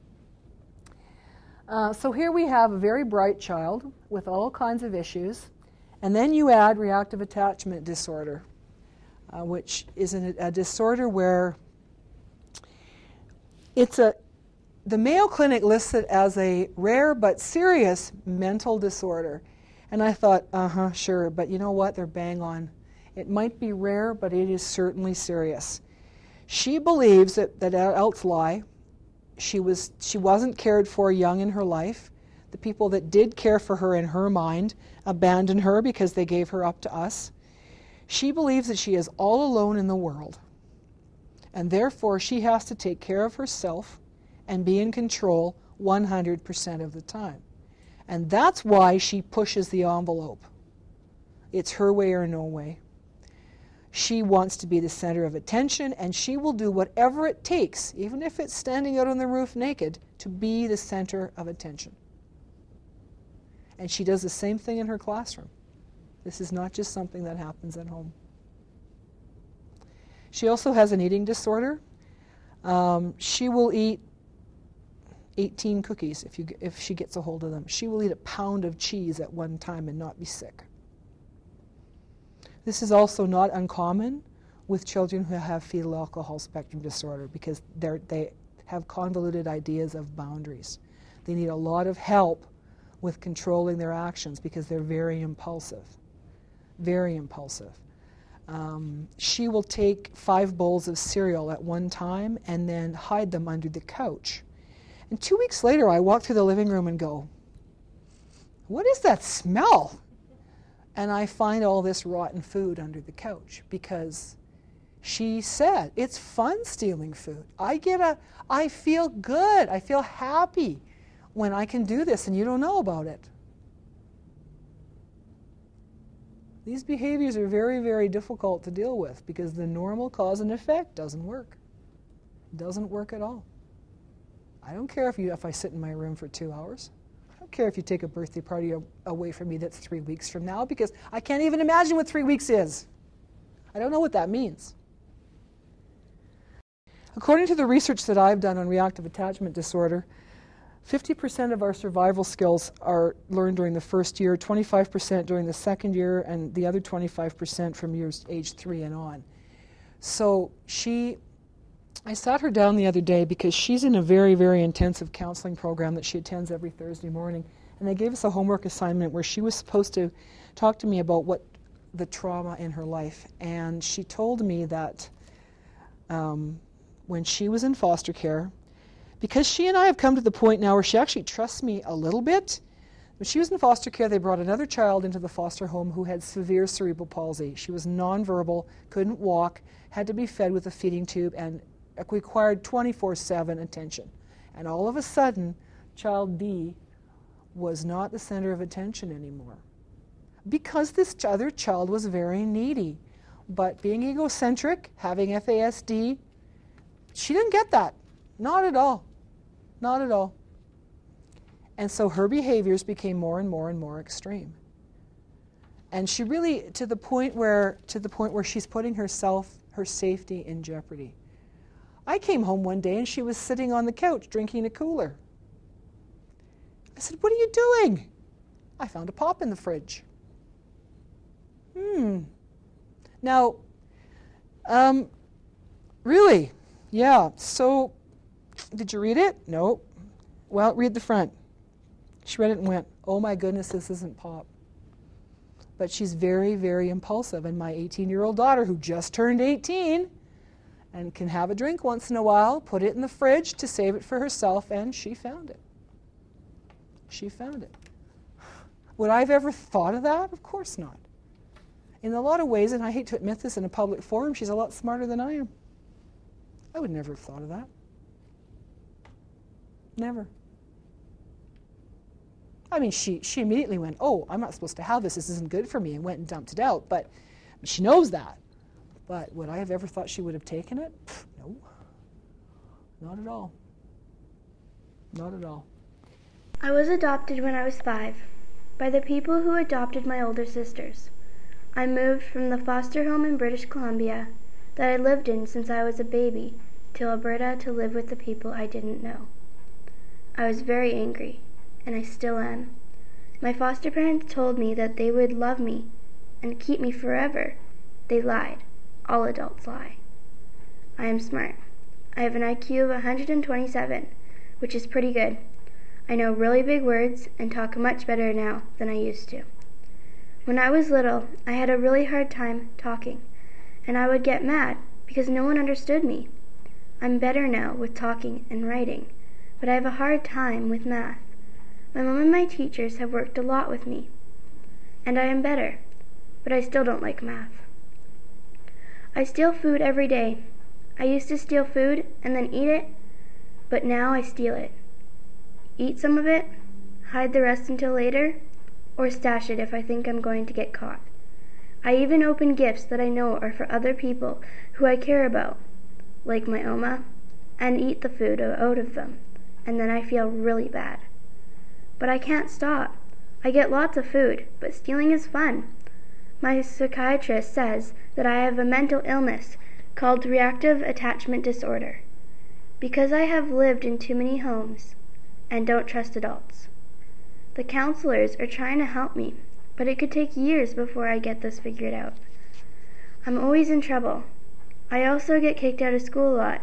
Speaker 2: So here we have a very bright child with all kinds of issues. And then you add reactive attachment disorder, which is a disorder where the Mayo Clinic lists it as a rare but serious mental disorder. And I thought, sure, but you know what? They're bang on. It might be rare, but it is certainly serious. She believes that adults lie. She wasn't cared for young in her life. The people that did care for her in her mind abandoned her because they gave her up to us. She believes that she is all alone in the world, and therefore she has to take care of herself and be in control 100% of the time. And that's why she pushes the envelope. It's her way or no way. She wants to be the center of attention, and she will do whatever it takes, even if it's standing out on the roof naked, to be the center of attention. And she does the same thing in her classroom. This is not just something that happens at home. She also has an eating disorder. She will eat 18 cookies if she gets a hold of them. She will eat a pound of cheese at one time and not be sick. This is also not uncommon with children who have fetal alcohol spectrum disorder, because they have convoluted ideas of boundaries. They need a lot of help with controlling their actions because they're very impulsive. Very impulsive. She will take 5 bowls of cereal at one time and then hide them under the couch. And 2 weeks later, I walk through the living room and go, "What is that smell?" And I find all this rotten food under the couch, because she said, it's fun stealing food. I feel good. I feel happy when I can do this, and you don't know about it. These behaviors are very, very difficult to deal with because the normal cause and effect doesn't work. It doesn't work at all. I don't care if I sit in my room for 2 hours. I don't care if you take a birthday party away from me that's 3 weeks from now, because I can't even imagine what 3 weeks is. I don't know what that means. According to the research that I've done on reactive attachment disorder, 50% of our survival skills are learned during the first year, 25% during the second year, and the other 25% from age 3 and on. So I sat her down the other day because she's in a very, very intensive counseling program that she attends every Thursday morning. And they gave us a homework assignment where she was supposed to talk to me about what the trauma in her life. And she told me that when she was in foster care, because she and I have come to the point now where she actually trusts me a little bit. When she was in foster care, they brought another child into the foster home who had severe cerebral palsy. She was nonverbal, couldn't walk, had to be fed with a feeding tube, and required 24/7 attention. And all of a sudden, child D was not the center of attention anymore, because this other child was very needy. But being egocentric, having FASD, she didn't get that. Not at all. Not at all. And so her behaviors became more and more and more extreme. And she really, to the point where she's putting her safety in jeopardy. I came home one day and she was sitting on the couch drinking a cooler. I said, "What are you doing?" "I found a pop in the fridge." Now, really? Yeah. So, did you read it? No. Well, read the front. She read it and went, "Oh my goodness, this isn't pop." but she's very, very impulsive. And my 18-year-old daughter, who just turned 18 and can have a drink once in a while, put it in the fridge to save it for herself, and she found it. She found it. Would I have ever thought of that? Of course not. In a lot of ways, and I hate to admit this in a public forum, she's a lot smarter than I am. I would never have thought of that. Never. I mean, she immediately went, oh, I'm not supposed to have this. This isn't good for me, and went and dumped it out. But she knows that. But would I have ever thought she would have taken it? No. Not at all. Not at all.
Speaker 3: I was adopted when I was 5 by the people who adopted my older sisters. I moved from the foster home in British Columbia that I lived in since I was a baby to Alberta to live with the people I didn't know. I was very angry, and I still am. My foster parents told me that they would love me and keep me forever. They lied. All adults lie. I am smart. I have an IQ of 127, which is pretty good. I know really big words and talk much better now than I used to. When I was little, I had a really hard time talking, and I would get mad because no one understood me. I'm better now with talking and writing, but I have a hard time with math. My mom and my teachers have worked a lot with me, and I am better, but I still don't like math. I steal food every day. I used to steal food and then eat it, but now I steal it. Eat some of it, hide the rest until later, or stash it if I think I'm going to get caught. I even open gifts that I know are for other people who I care about, like my Oma, and eat the food out of them, and then I feel really bad. But I can't stop. I get lots of food, but stealing is fun. My psychiatrist says that I have a mental illness called reactive attachment disorder, because I have lived in too many homes and don't trust adults. The counselors are trying to help me, but it could take years before I get this figured out. I'm always in trouble. I also get kicked out of school a lot.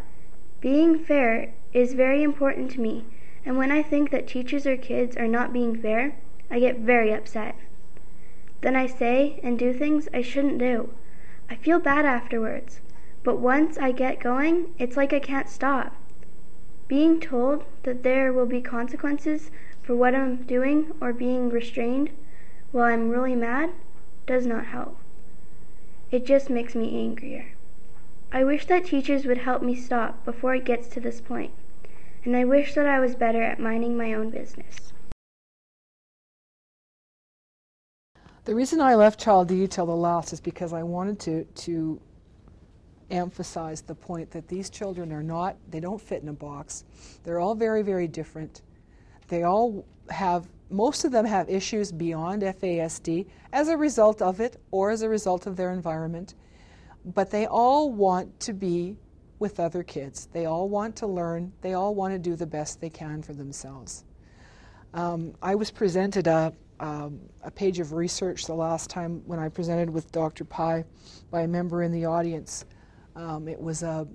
Speaker 3: Being fair is very important to me, and when I think that teachers or kids are not being fair, I get very upset. Then I say and do things I shouldn't do. I feel bad afterwards, but once I get going, it's like I can't stop. Being told that there will be consequences for what I'm doing or being restrained while I'm really mad does not help. It just makes me angrier. I wish that teachers would help me stop before it gets to this point, and I wish that I was better at minding my own business.
Speaker 2: The reason I left Child D till the last is because I wanted to emphasize the point that these children they don't fit in a box. They're all very, very different. Most of them have issues beyond FASD as a result of it or as a result of their environment, but they all want to be with other kids. They all want to learn. They all want to do the best they can for themselves. I was presented a page of research the last time when I presented with Dr. Pai by a member in the audience. It was a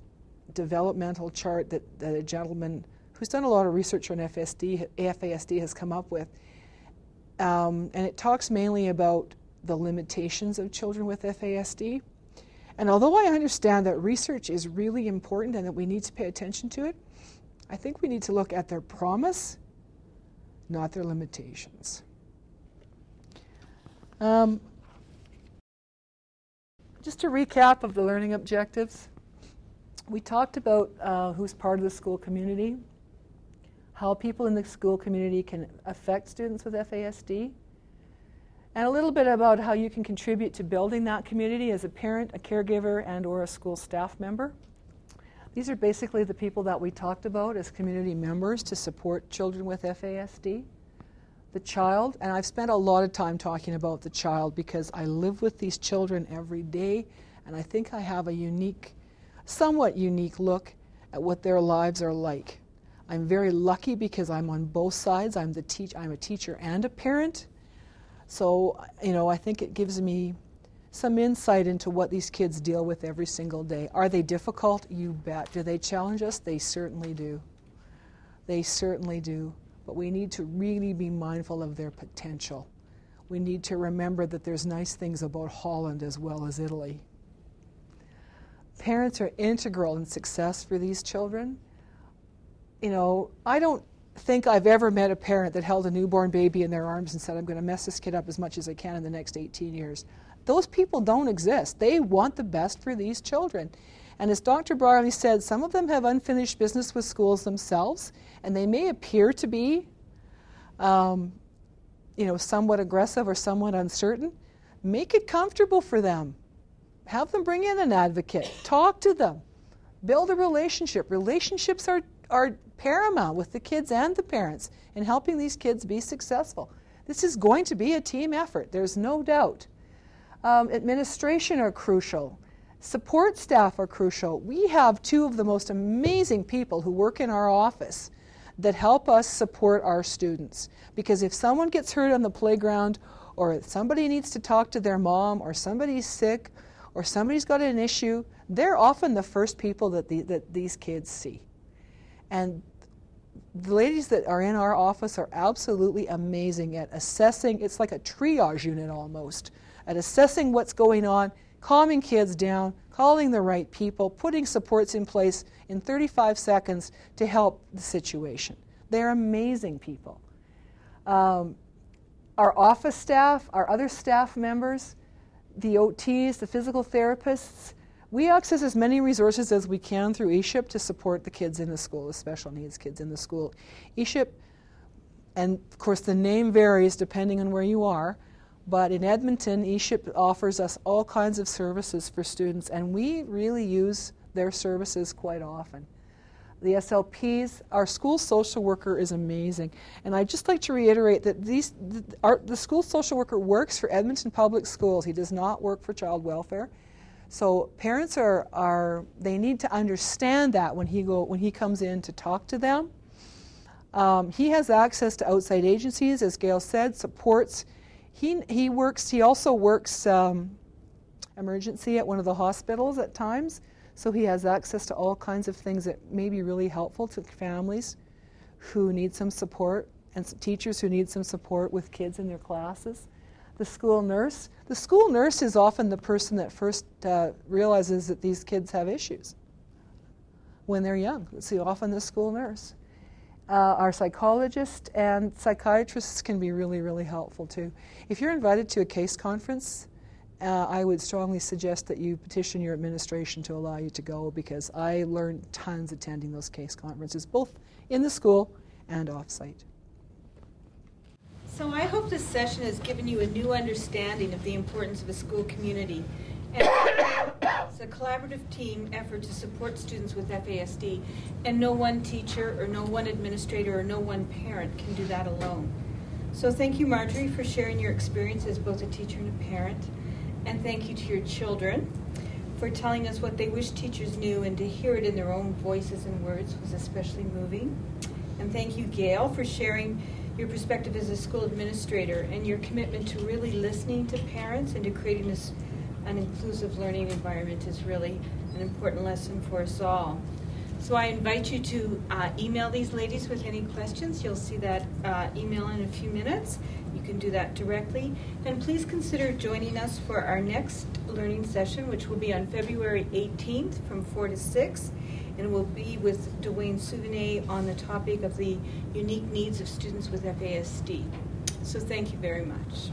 Speaker 2: developmental chart that a gentleman who's done a lot of research on FASD has come up with. And it talks mainly about the limitations of children with FASD. And although I understand that research is really important and that we need to pay attention to it, I think we need to look at their promise, not their limitations. Just a recap of the learning objectives. We talked about who's part of the school community, how people in the school community can affect students with FASD, and a little bit about how you can contribute to building that community as a parent, a caregiver, and or a school staff member. These are basically the people that we talked about as community members to support children with FASD. The child, and I've spent a lot of time talking about the child because I live with these children every day, and I think I have a somewhat unique look at what their lives are like. I'm very lucky because I'm on both sides. I'm a teacher and a parent. So, I think it gives me some insight into what these kids deal with every single day. Are they difficult? You bet. Do they challenge us? They certainly do. They certainly do. But we need to really be mindful of their potential. we need to remember that there's nice things about Holland as well as Italy. Parents are integral in success for these children. You know, I don't think I've ever met a parent that held a newborn baby in their arms and said, I'm going to mess this kid up as much as I can in the next 18 years. Those people don't exist. They want the best for these children. And as Dr. Brierly said, some of them have unfinished business with schools themselves, and they may appear to be somewhat aggressive or somewhat uncertain. Make it comfortable for them. Have them bring in an advocate. Talk to them. Build a relationship. Relationships are paramount with the kids and the parents in helping these kids be successful. This is going to be a team effort. There's no doubt. Administration are crucial. Support staff are crucial. We have two of the most amazing people who work in our office that help us support our students. Because if someone gets hurt on the playground, or if somebody needs to talk to their mom, or somebody's sick, or somebody's got an issue, they're often the first people that these kids see. And the ladies that are in our office are absolutely amazing at assessing. It's like a triage unit almost, at assessing what's going on, calming kids down, calling the right people, putting supports in place in 35 seconds to help the situation. They're amazing people. Our office staff, our other staff members, the OTs, the physical therapists, we access as many resources as we can through eShip to support the kids in the school, the special needs kids in the school. eShip, and of course the name varies depending on where you are, but in Edmonton, eShip offers us all kinds of services for students, and we really use their services quite often. The SLPs, our school social worker is amazing. And I'd just like to reiterate that the school social worker works for Edmonton Public Schools. He does not work for child welfare. So parents they need to understand that when he comes in to talk to them. He has access to outside agencies, as Gail said, supports. He also works emergency at one of the hospitals at times, so he has access to all kinds of things that may be really helpful to families who need some support and teachers who need some support with kids in their classes. The school nurse is often the person that first realizes that these kids have issues when they're young. It's often the school nurse. Our psychologist and psychiatrists can be really, really helpful too. If you're invited to a case conference, I would strongly suggest that you petition your administration to allow you to go, because I learned tons attending those case conferences, both in the school and off-site.
Speaker 1: So I hope this session has given you a new understanding of the importance of a school community. And it's a collaborative team effort to support students with FASD, and no one teacher or no one administrator or no one parent can do that alone. So thank you, Marjorie, for sharing your experience as both a teacher and a parent. And thank you to your children for telling us what they wish teachers knew, and to hear it in their own voices and words was especially moving. And thank you, Gail, for sharing your perspective as a school administrator and your commitment to really listening to parents and to creating an inclusive learning environment is really an important lesson for us all. So I invite you to email these ladies with any questions. You'll see that email in a few minutes. You can do that directly. And please consider joining us for our next learning session, which will be on February 18th from 4 to 6. And we'll be with Dwayne Souvenet on the topic of the unique needs of students with FASD. So thank you very much.